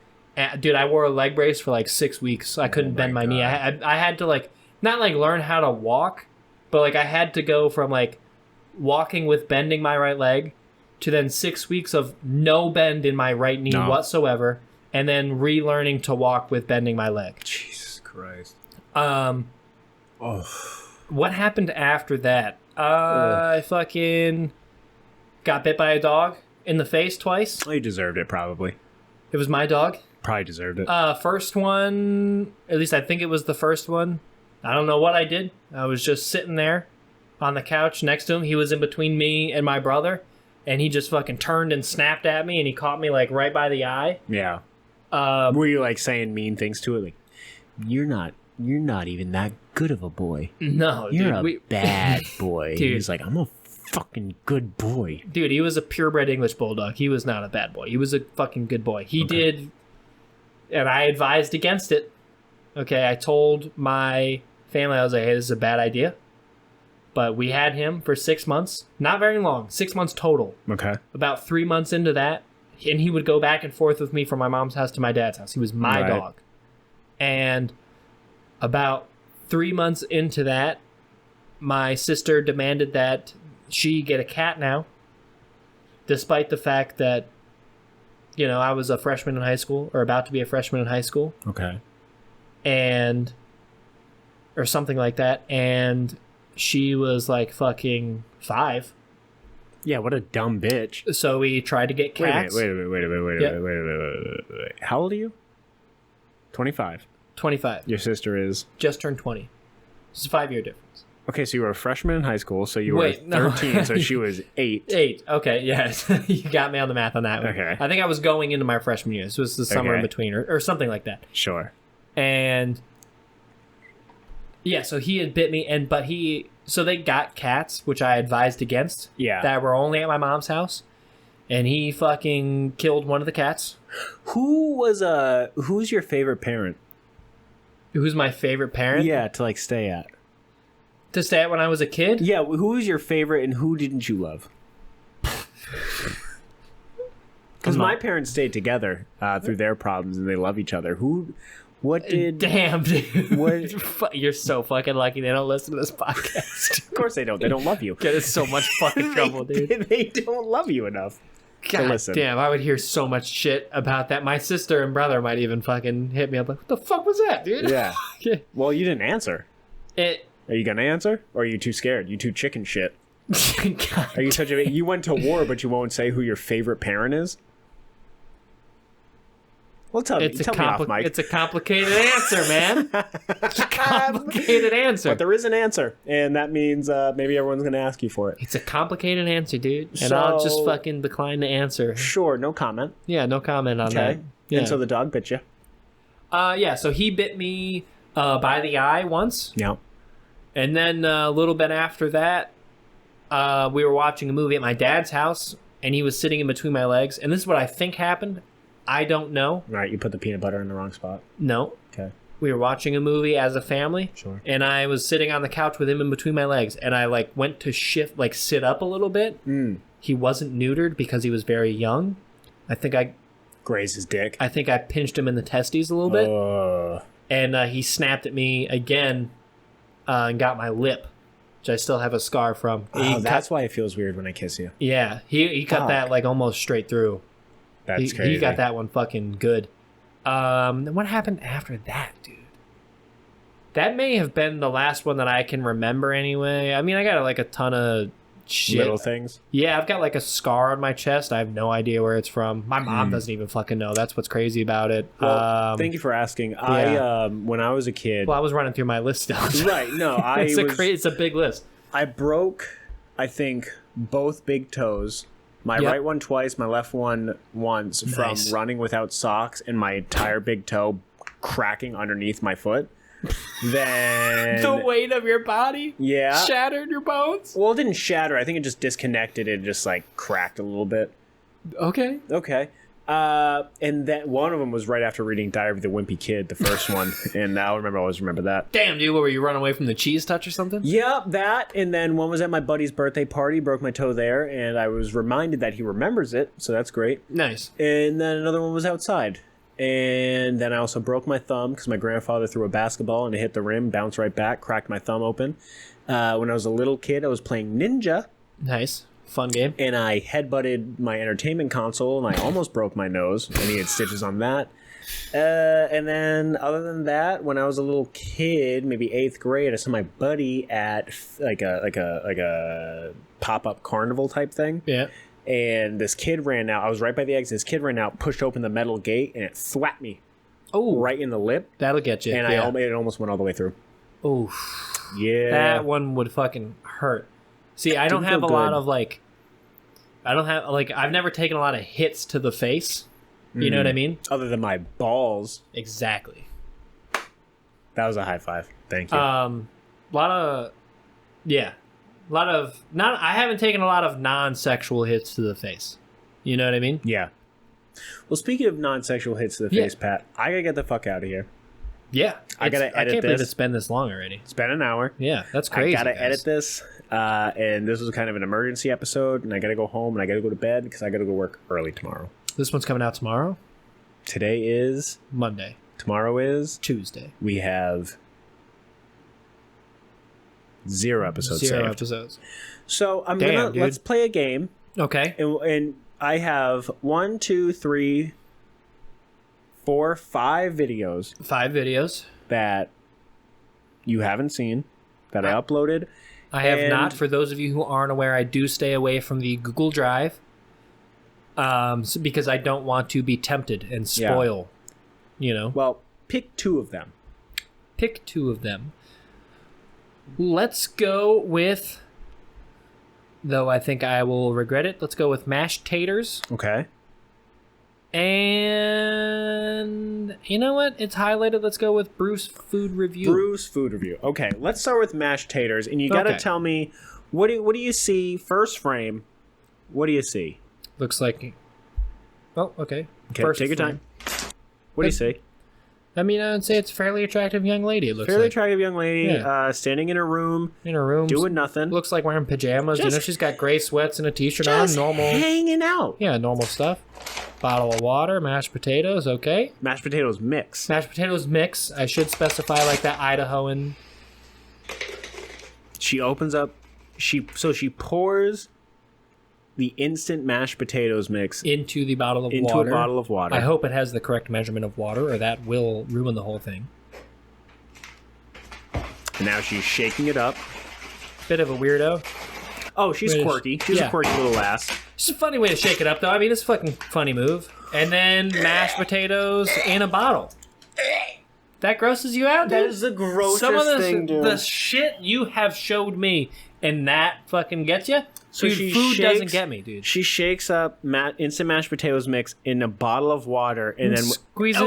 Speaker 2: Dude, I wore a leg brace for like 6 weeks. I couldn't bend my knee. I had to like, not like learn how to walk, but like I had to go from like walking with bending my right leg to then 6 weeks of no bend in my right knee whatsoever, and then relearning to walk with bending my leg.
Speaker 1: Jesus Christ.
Speaker 2: What happened after that? I fucking got bit by a dog in the face twice.
Speaker 1: Well, you deserved it, probably.
Speaker 2: It was my dog.
Speaker 1: Probably deserved it.
Speaker 2: First one, at least I think it was the first one. I don't know what I did. I was just sitting there on the couch next to him. He was in between me and my brother, and he just fucking turned and snapped at me, and he caught me like right by the eye.
Speaker 1: Yeah. Were you like saying mean things to it? Like, you're not even that good of a boy.
Speaker 2: No,
Speaker 1: you're
Speaker 2: dude,
Speaker 1: a bad boy.
Speaker 2: Dude.
Speaker 1: He's like, I'm a fucking good boy.
Speaker 2: Dude, he was a purebred English bulldog. He was not a bad boy. He was a fucking good boy. He did, and I advised against it. Okay, I told my family, I was like, hey, this is a bad idea. But we had him for 6 months. Not very long. 6 months total.
Speaker 1: Okay.
Speaker 2: About 3 months into that, and he would go back and forth with me from my mom's house to my dad's house. He was my dog. And about 3 months into that, my sister demanded that she get a cat now, despite the fact that, I was a freshman in high school, or about to be a freshman in high school.
Speaker 1: Okay.
Speaker 2: Or something like that. And she was like fucking 5.
Speaker 1: Yeah, what a dumb bitch.
Speaker 2: So we tried to get cats.
Speaker 1: Wait a minute. How old are you? 25.
Speaker 2: 25.
Speaker 1: Your sister is?
Speaker 2: Just turned 20. It's a 5-year difference.
Speaker 1: Okay, so you were a freshman in high school, so you were 13, so she was 8.
Speaker 2: 8, okay, yes. You got me on the math on that one.
Speaker 1: Okay.
Speaker 2: I think I was going into my freshman year. This was the summer in between, or something like that.
Speaker 1: Sure.
Speaker 2: And, yeah, so he had bit me, so they got cats, which I advised against.
Speaker 1: Yeah.
Speaker 2: That were only at my mom's house. And he fucking killed one of the cats.
Speaker 1: Who's your favorite parent?
Speaker 2: Who's my favorite parent?
Speaker 1: Yeah, to like stay at.
Speaker 2: To stay at when I was a kid?
Speaker 1: Yeah, who was your favorite and who didn't you love? Because my parents stayed together through their problems and they love each other. Damn,
Speaker 2: dude. You're so fucking lucky they don't listen to this podcast.
Speaker 1: Of course they don't. They don't love you.
Speaker 2: Get in so much fucking trouble, dude.
Speaker 1: They don't love you enough.
Speaker 2: God damn, I would hear so much shit about that. My sister and brother might even fucking hit me up like, what the fuck was that, dude?
Speaker 1: Yeah. Well, you didn't answer. Are you gonna answer? Or are you too scared? You too chicken shit. Are you such a... You went to war, but you won't say who your favorite parent is? Well, tell me off, Mike.
Speaker 2: It's a complicated answer, man. It's a complicated answer.
Speaker 1: But there is an answer, and that means maybe everyone's going to ask you for it.
Speaker 2: It's a complicated answer, dude. And I'll just fucking decline to answer.
Speaker 1: Sure, no comment.
Speaker 2: Yeah, no comment on that. Yeah.
Speaker 1: And so the dog bit you?
Speaker 2: Yeah, so he bit me by the eye once.
Speaker 1: Yeah.
Speaker 2: And then a little bit after that, we were watching a movie at my dad's house, and he was sitting in between my legs. And this is what I think happened. I don't know.
Speaker 1: Right, you put the peanut butter in the wrong spot.
Speaker 2: No.
Speaker 1: Okay.
Speaker 2: We were watching a movie as a family.
Speaker 1: Sure.
Speaker 2: And I was sitting on the couch with him in between my legs. And I like went to sit up a little bit. He wasn't neutered because he was very young. I think I
Speaker 1: grazed his dick.
Speaker 2: I think I pinched him in the testes a little bit. And he snapped at me again and got my lip, which I still have a scar from.
Speaker 1: That's why it feels weird when I kiss you.
Speaker 2: Yeah. He cut that like almost straight through.
Speaker 1: That's crazy.
Speaker 2: He got that one fucking good. Then what happened after that, dude? That may have been the last one that I can remember anyway. I mean, I got like a ton of shit.
Speaker 1: Little things?
Speaker 2: Yeah, I've got like a scar on my chest. I have no idea where it's from. My mom doesn't even fucking know. That's what's crazy about it.
Speaker 1: Well, thank you for asking.
Speaker 2: Yeah.
Speaker 1: When I was a kid...
Speaker 2: Well, I was running through my list still.
Speaker 1: Right, no.
Speaker 2: It's a big list.
Speaker 1: I broke, I think, both big toes. My right one twice, my left one once from running without socks and my entire big toe cracking underneath my foot. Then
Speaker 2: the weight of your body shattered your bones.
Speaker 1: Well, it didn't shatter. I think it just disconnected. It just like cracked a little bit.
Speaker 2: Okay.
Speaker 1: And then one of them was right after reading Diary of the Wimpy Kid, the first one, and I'll always remember that.
Speaker 2: Damn, dude, what were you running away from the cheese touch or something?
Speaker 1: Yeah, that. And then one was at my buddy's birthday party, broke my toe there, and I was reminded that he remembers it, so that's great.
Speaker 2: Nice.
Speaker 1: And then another one was outside. And then I also broke my thumb because my grandfather threw a basketball and it hit the rim, bounced right back, cracked my thumb open. When I was a little kid, I was playing Ninja.
Speaker 2: Nice. Fun game.
Speaker 1: And I headbutted my entertainment console and I almost broke my nose. And he had stitches on that. And then other than that, when I was a little kid, maybe 8th grade, I saw my buddy at like a pop-up carnival type thing.
Speaker 2: Yeah.
Speaker 1: And this kid ran out. I was right by the exit. This kid ran out, pushed open the metal gate, and it thwapped me.
Speaker 2: Oh,
Speaker 1: right in the lip.
Speaker 2: That'll get you.
Speaker 1: And it almost went all the way through.
Speaker 2: Oh,
Speaker 1: yeah.
Speaker 2: That one would fucking hurt. See, I don't have a lot of like. I've never taken a lot of hits to the face. You know what I mean?
Speaker 1: Other than my balls.
Speaker 2: Exactly.
Speaker 1: That was a high five. Thank you.
Speaker 2: I haven't taken a lot of non-sexual hits to the face. You know what I mean?
Speaker 1: Yeah. Well, speaking of non-sexual hits to the face, Pat, I gotta get the fuck out of here.
Speaker 2: Yeah.
Speaker 1: I gotta edit this.
Speaker 2: I can't believe it's been this long already.
Speaker 1: It's been an hour.
Speaker 2: Yeah, that's crazy.
Speaker 1: I gotta edit this. And this was kind of an emergency episode, and I gotta go home and I gotta go to bed because I gotta go work early tomorrow.
Speaker 2: This one's coming out tomorrow?
Speaker 1: Today is
Speaker 2: Monday.
Speaker 1: Tomorrow is
Speaker 2: Tuesday.
Speaker 1: We have 0 episodes saved.
Speaker 2: 0 episodes.
Speaker 1: So let's play a game.
Speaker 2: Okay.
Speaker 1: And I have 1, 2, 3, 4, 5 videos.
Speaker 2: 5 videos
Speaker 1: that you haven't seen that I uploaded.
Speaker 2: I have not. For those of you who aren't aware, I do stay away from the Google Drive because I don't want to be tempted and spoil. You know.
Speaker 1: Well, pick 2 of them.
Speaker 2: Pick 2 of them. Let's go with, though I think I will regret it, let's go with mashed taters.
Speaker 1: Okay.
Speaker 2: And you know what? It's highlighted. Let's go with Bruce Food Review.
Speaker 1: Bruce Food Review. Okay, let's start with mashed taters. And you got to tell me, what do you see, first frame, what do you see?
Speaker 2: Looks like... Oh, okay.
Speaker 1: First take your time. What do you see?
Speaker 2: I mean, I would say it's a fairly attractive young lady. It looks
Speaker 1: fairly
Speaker 2: like.
Speaker 1: Attractive young lady, standing in her room. Doing nothing.
Speaker 2: Looks like wearing pajamas. You know, she's got gray sweats and a t-shirt on. Normal.
Speaker 1: Hanging out.
Speaker 2: Yeah, normal stuff. Bottle of water, mashed potatoes, okay.
Speaker 1: Mashed potatoes mix.
Speaker 2: Mashed potatoes mix. I should specify like that Idahoan.
Speaker 1: She opens up. She pours the instant mashed potatoes mix
Speaker 2: into the bottle of water.
Speaker 1: Into a bottle of water.
Speaker 2: I hope it has the correct measurement of water, or that will ruin the whole thing.
Speaker 1: And now she's shaking it up.
Speaker 2: Bit of a weirdo.
Speaker 1: Oh, she's quirky. She's a quirky little ass.
Speaker 2: It's a funny way to shake it up, though. I mean, it's a fucking funny move. And then mashed potatoes in a bottle. That grosses you out, dude?
Speaker 1: That is the grossest thing, dude.
Speaker 2: The shit you have showed me, and that fucking gets you?
Speaker 1: So
Speaker 2: dude, food doesn't get me, dude.
Speaker 1: She shakes up instant mashed potatoes mix in a bottle of water and then
Speaker 2: squeezes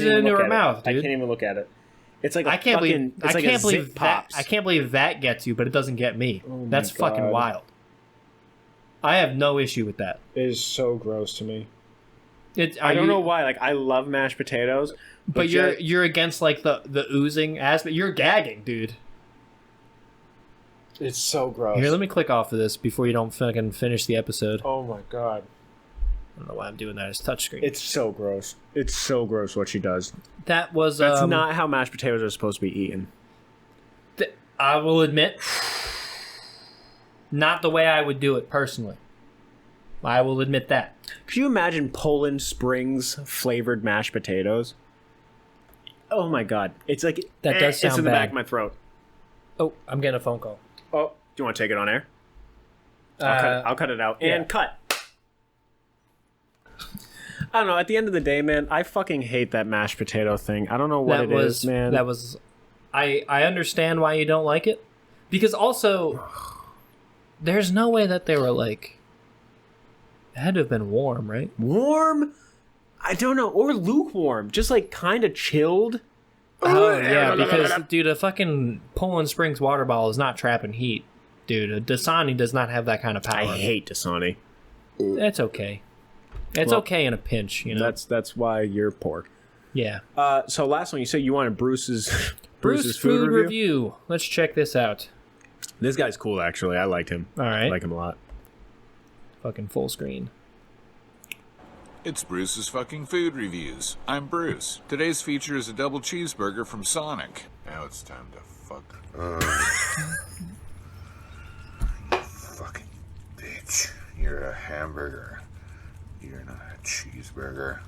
Speaker 2: it into her mouth, dude.
Speaker 1: I can't even look at it. It's like
Speaker 2: I can't believe that. I can't believe that gets you, but it doesn't get me. That's fucking wild. I have no issue with that.
Speaker 1: It is so gross to me. I don't know why. Like, I love mashed potatoes,
Speaker 2: but you're against like the oozing aspect. You're gagging, dude.
Speaker 1: It's so gross.
Speaker 2: Here, let me click off of this before you don't fucking finish the episode.
Speaker 1: Oh my god.
Speaker 2: I don't know why I'm doing that as touchscreen.
Speaker 1: It's so gross. It's so gross what she does.
Speaker 2: That was
Speaker 1: That's not how mashed potatoes are supposed to be eaten.
Speaker 2: I will admit, not the way I would do it personally. I will admit that.
Speaker 1: Could you imagine Poland Springs flavored mashed potatoes? Oh my god. It's like
Speaker 2: that does sound
Speaker 1: it's in the
Speaker 2: bad.
Speaker 1: back of my throat.
Speaker 2: Oh, I'm getting a phone call.
Speaker 1: Oh, do you want to take it on air? I'll cut it out. And cut. I don't know. At the end of the day, man, I fucking hate that mashed potato thing. I don't know what it is, man.
Speaker 2: That was... I understand why you don't like it. Because also, there's no way that they were like... It had to have been warm, right?
Speaker 1: Warm? I don't know. Or lukewarm. Just like kind of chilled.
Speaker 2: Oh, yeah, because, dude, a fucking Poland Springs water bottle is not trapping heat. Dude, a Dasani does not have that kind of power.
Speaker 1: I hate Dasani.
Speaker 2: That's okay. It's okay in a pinch, you know?
Speaker 1: That's why you're poor.
Speaker 2: Yeah.
Speaker 1: So last one, you said you wanted Bruce's
Speaker 2: food review. Let's check this out.
Speaker 1: This guy's cool, actually. I liked him.
Speaker 2: All right.
Speaker 1: I like him a lot.
Speaker 2: Fucking full screen.
Speaker 10: It's Bruce's fucking food reviews. I'm Bruce. Today's feature is a double cheeseburger from Sonic. Now it's time to fuck. You fucking bitch. You're a hamburger. You're not a cheeseburger.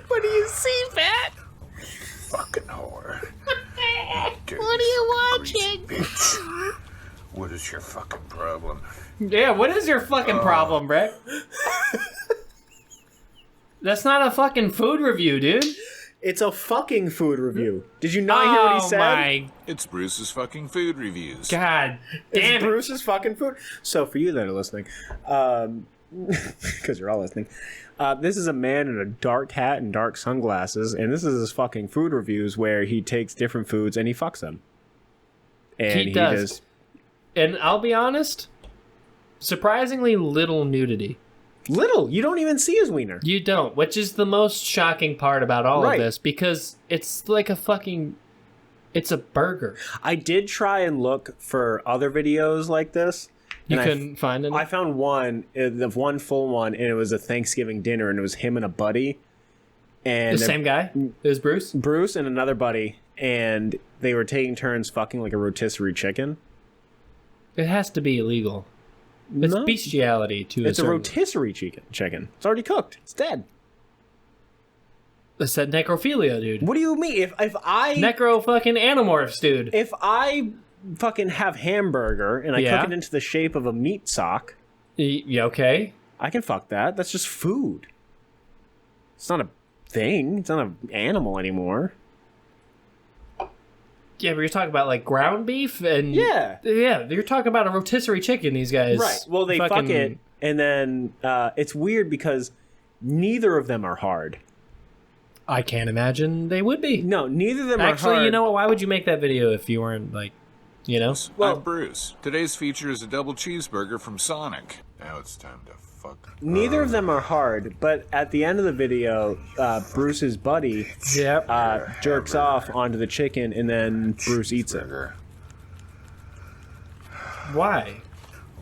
Speaker 2: What do you see, Pat?
Speaker 10: Fucking whore.
Speaker 2: What are you watching?
Speaker 10: Bitch. What is your fucking problem?
Speaker 2: Yeah, what is your fucking problem, Brec? That's not a fucking food review, dude.
Speaker 1: It's a fucking food review. Did you not hear what he said?
Speaker 10: It's Bruce's fucking food reviews.
Speaker 2: God damn
Speaker 1: it's
Speaker 2: it.
Speaker 1: Bruce's fucking food. So for you that are listening, because you're all listening, this is a man in a dark hat and dark sunglasses, and this is his fucking food reviews where he takes different foods and he fucks them. And
Speaker 2: he does. And I'll be honest, surprisingly little nudity.
Speaker 1: Little. You don't even see his wiener.
Speaker 2: You don't, which is the most shocking part about all of this, because it's like a fucking... It's a burger.
Speaker 1: I did try and look for other videos like this.
Speaker 2: You couldn't find any?
Speaker 1: I found one full one, and it was a Thanksgiving dinner, and it was him and a buddy. And
Speaker 2: the same guy? It was Bruce?
Speaker 1: Bruce and another buddy, and they were taking turns fucking like a rotisserie chicken.
Speaker 2: It has to be illegal. It's bestiality to
Speaker 1: It's a rotisserie chicken. It's already cooked. It's dead.
Speaker 2: It's that necrophilia, dude.
Speaker 1: What do you mean? If I...
Speaker 2: Necro fucking animorphs, dude.
Speaker 1: If I fucking have hamburger and I cook it into the shape of a meat sock...
Speaker 2: Yeah, okay.
Speaker 1: I can fuck that. That's just food. It's not a thing. It's not an animal anymore.
Speaker 2: Yeah, but you're talking about like ground beef and yeah, you're talking about a rotisserie chicken. These guys,
Speaker 1: right? Well, they fuck it, and then it's weird because neither of them are hard.
Speaker 2: I can't imagine they would be.
Speaker 1: No, neither of them
Speaker 2: are
Speaker 1: hard.
Speaker 2: Actually, you know what? Why would you make that video if you weren't like, you know?
Speaker 10: Well, I'm Bruce. Today's feature is a double cheeseburger from Sonic. Now it's time to fuck.
Speaker 1: Neither of them are hard, but at the end of the video, Bruce's buddy jerks off onto the chicken, and then Bruce eats it.
Speaker 2: Why?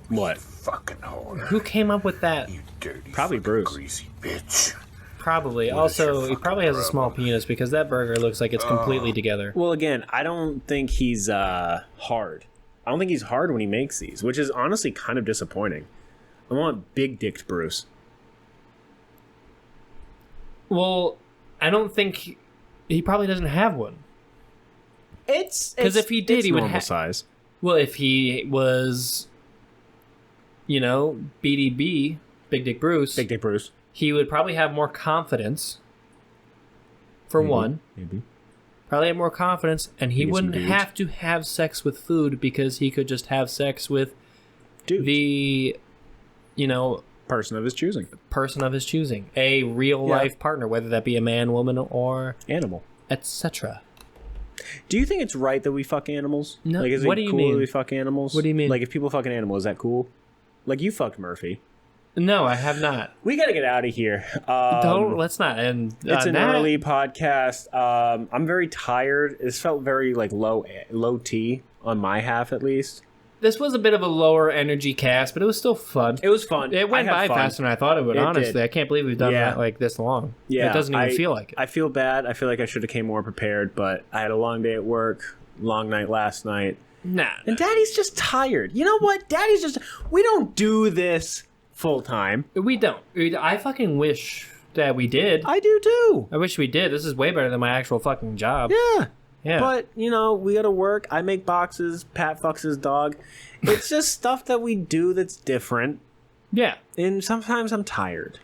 Speaker 1: What?
Speaker 10: Fucking whore.
Speaker 2: Who came up with that?
Speaker 10: You dirty,
Speaker 1: probably Bruce.
Speaker 10: Greasy bitch.
Speaker 2: Probably. Also, he probably has a small penis because that burger looks like it's completely together.
Speaker 1: Well, again, I don't think he's hard. I don't think he's hard when he makes these, which is honestly kind of disappointing. I want big dicked Bruce.
Speaker 2: Well, I don't think he probably doesn't have one.
Speaker 1: It's
Speaker 2: because if he did, he would have
Speaker 1: size.
Speaker 2: Well, if he was, you know, BDB, Big Dick Bruce, he would probably have more confidence. For one, probably have more confidence, and he wouldn't have to have sex with food because he could just have sex with the, you know,
Speaker 1: person of his choosing.
Speaker 2: A real life partner, whether that be a man, woman, or
Speaker 1: animal,
Speaker 2: etc.
Speaker 1: Do you think it's right that we fuck animals?
Speaker 2: No.
Speaker 1: Like, is
Speaker 2: what
Speaker 1: it
Speaker 2: do you
Speaker 1: cool
Speaker 2: mean?
Speaker 1: that we fuck animals?
Speaker 2: What do you mean?
Speaker 1: Like, if people fuck an animal, is that cool? Like, you fucked Murphy.
Speaker 2: No, I have not.
Speaker 1: We got to get out of here.
Speaker 2: Let's not. And
Speaker 1: it's an early podcast. I'm very tired. This felt very like low T on my half, at least.
Speaker 2: This was a bit of a lower energy cast, but it was still fun.
Speaker 1: It was fun.
Speaker 2: It went by faster than I thought it would, honestly. I can't believe we've done that like this long.
Speaker 1: Yeah.
Speaker 2: It doesn't even feel like it.
Speaker 1: I feel bad. I feel like I should have came more prepared, but I had a long day at work, long night last night.
Speaker 2: Nah.
Speaker 1: And Daddy's just tired. You know what? Daddy's just... We don't do this full time.
Speaker 2: We don't. I fucking wish that we did.
Speaker 1: I do too.
Speaker 2: I wish we did. This is way better than my actual fucking job.
Speaker 1: Yeah.
Speaker 2: Yeah.
Speaker 1: But, you know, we gotta work. I make boxes. Pat fucks his dog. It's just stuff that we do that's different.
Speaker 2: Yeah.
Speaker 1: And sometimes I'm tired.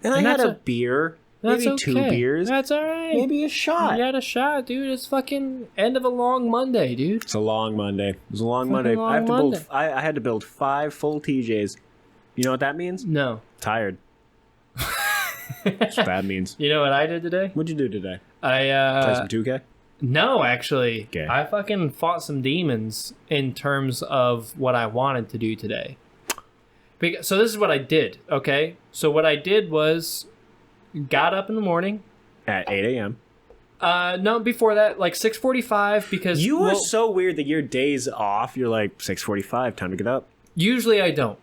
Speaker 1: And I had a beer.
Speaker 2: That's
Speaker 1: maybe
Speaker 2: okay.
Speaker 1: 2 beers.
Speaker 2: That's all right.
Speaker 1: Maybe a shot.
Speaker 2: You had a shot, dude. It's fucking end of a long Monday, dude.
Speaker 1: It's a long Monday. It was a long Monday. I had to build 5 full TJs. You know what that means?
Speaker 2: No.
Speaker 1: Tired. That's what that means.
Speaker 2: You know what I did today?
Speaker 1: What'd you do today?
Speaker 2: I
Speaker 1: play some 2K?
Speaker 2: No, actually.
Speaker 1: Okay.
Speaker 2: I fucking fought some demons in terms of what I wanted to do today. So this is what I did, okay? So what I did was got up in the morning.
Speaker 1: At 8 a.m.?
Speaker 2: No, before that, like 6:45 because...
Speaker 1: You are so weird that your day's off. You're like, 6:45, time to get up.
Speaker 2: Usually I don't.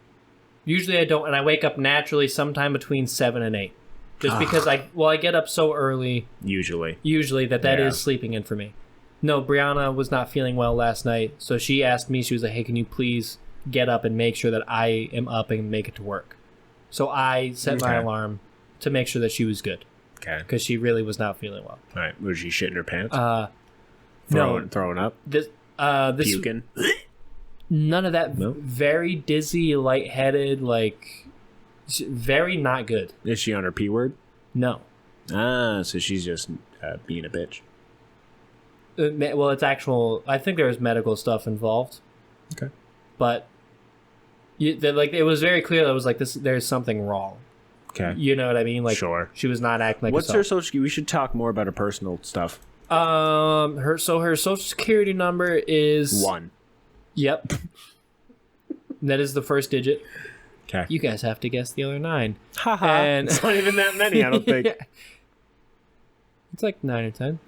Speaker 2: And I wake up naturally sometime between 7 and 8. Just because I get up so early. Usually that is sleeping in for me. No, Brianna was not feeling well last night, so she asked me, she was like, hey, can you please get up and make sure that I am up and make it to work? So I set my alarm to make sure that she was good.
Speaker 1: Okay.
Speaker 2: Because she really was not feeling well.
Speaker 1: All right. Was she shitting her pants? Throwing up?
Speaker 2: This
Speaker 1: puking?
Speaker 2: None of that. No? Very dizzy, lightheaded, like... Very not good.
Speaker 1: Is she on her P word?
Speaker 2: No.
Speaker 1: So she's just being a bitch.
Speaker 2: Well, it's actual... I think there's medical stuff involved.
Speaker 1: Okay.
Speaker 2: But it was very clear that it was like this. There's something wrong.
Speaker 1: Okay.
Speaker 2: You know what I mean? Like,
Speaker 1: sure.
Speaker 2: She was not acting like
Speaker 1: What's
Speaker 2: herself.
Speaker 1: her social security? We should talk more about her personal stuff.
Speaker 2: Her social security number is
Speaker 1: 1.
Speaker 2: Yep. That is the first digit.
Speaker 1: Okay.
Speaker 2: You guys have to guess the other 9.
Speaker 1: Haha. And it's not even that many, I don't think.
Speaker 2: It's like 9 or 10.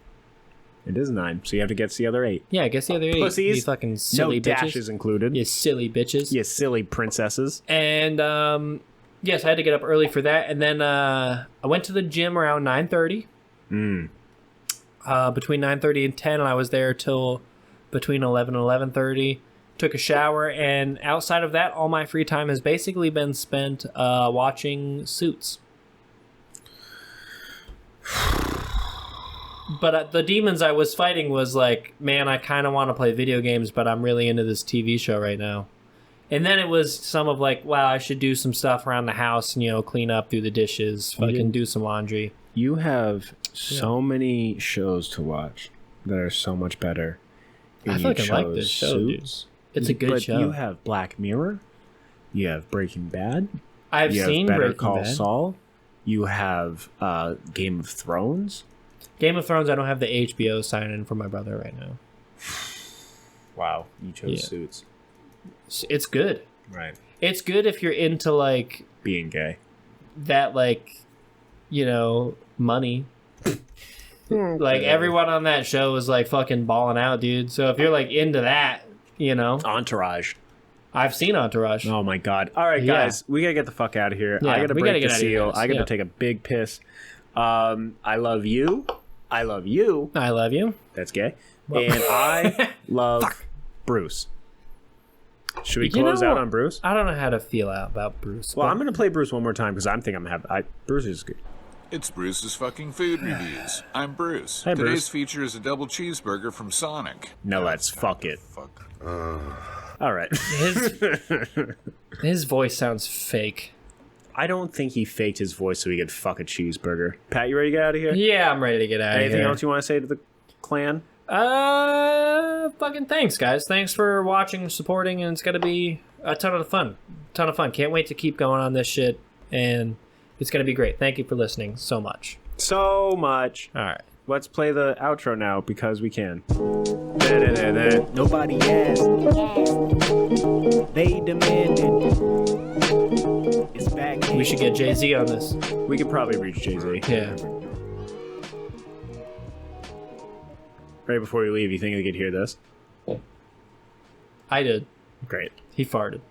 Speaker 1: It is 9, so you have to guess the other 8.
Speaker 2: Yeah, guess the other 8.
Speaker 1: Pussies.
Speaker 2: You fucking silly bitches.
Speaker 1: No dashes included.
Speaker 2: You silly bitches.
Speaker 1: You silly princesses.
Speaker 2: And yes, I had to get up early for that, and then I went to the gym around 9:30. Between 9:30 and 10, and I was there till between 11 and 11:30. Took a shower, and outside of that, all my free time has basically been spent watching Suits. But the demons I was fighting was like, man, I kind of want to play video games, but I'm really into this TV show right now. And then it was some of like, wow, I should do some stuff around the house and, clean up, do the dishes, fucking do some laundry.
Speaker 1: You have so many shows to watch that are so much better.
Speaker 2: I fucking like this show, dude. It's a good show.
Speaker 1: You have Black Mirror. You have Breaking Bad.
Speaker 2: I've seen
Speaker 1: Better
Speaker 2: Breaking
Speaker 1: Call
Speaker 2: Bad.
Speaker 1: Saul. You have Game of Thrones.
Speaker 2: Game of Thrones, I don't have the HBO sign-in for my brother right now.
Speaker 1: Wow, you chose Suits.
Speaker 2: It's good.
Speaker 1: Right.
Speaker 2: It's good if you're into, like...
Speaker 1: being gay.
Speaker 2: That, like, money. Like, everyone on that show is, like, fucking balling out, dude. So if you're, like, into that,
Speaker 1: Entourage.
Speaker 2: I've seen Entourage.
Speaker 1: Oh, my God. All right, guys. We got to get the fuck out of here.
Speaker 2: Yeah,
Speaker 1: I got to break the seal. I got to
Speaker 2: Yeah.
Speaker 1: take a big piss. I love you. I love you.
Speaker 2: I love you.
Speaker 1: That's gay. And I love Bruce. Should we close out on Bruce?
Speaker 2: I don't know how to feel out about Bruce.
Speaker 1: Well, I'm going to play Bruce one more time because I'm thinking I'm having... Bruce is good.
Speaker 10: It's Bruce's fucking food reviews. I'm Bruce.
Speaker 1: Hi, Bruce.
Speaker 10: Today's feature is a double cheeseburger from Sonic.
Speaker 1: No, let's fuck it. All right.
Speaker 2: His voice sounds fake.
Speaker 1: I don't think he faked his voice so he could fuck a cheeseburger. Pat, you ready to get out of here?
Speaker 2: Yeah, I'm ready to get out of here.
Speaker 1: Anything else you want to say to the clan?
Speaker 2: Fucking thanks, guys. Thanks for watching, supporting, and it's gonna be a ton of fun. Can't wait to keep going on this shit, and it's gonna be great. Thank you for listening so much.
Speaker 1: So much.
Speaker 2: All right.
Speaker 1: Let's play the outro now because we can. Nobody asked. They demanded. It's back.
Speaker 2: We should get Jay-Z on this.
Speaker 1: We could probably reach Jay-Z.
Speaker 2: Yeah.
Speaker 1: Right before we leave, you think we could hear this?
Speaker 2: I did.
Speaker 1: Great.
Speaker 2: He farted.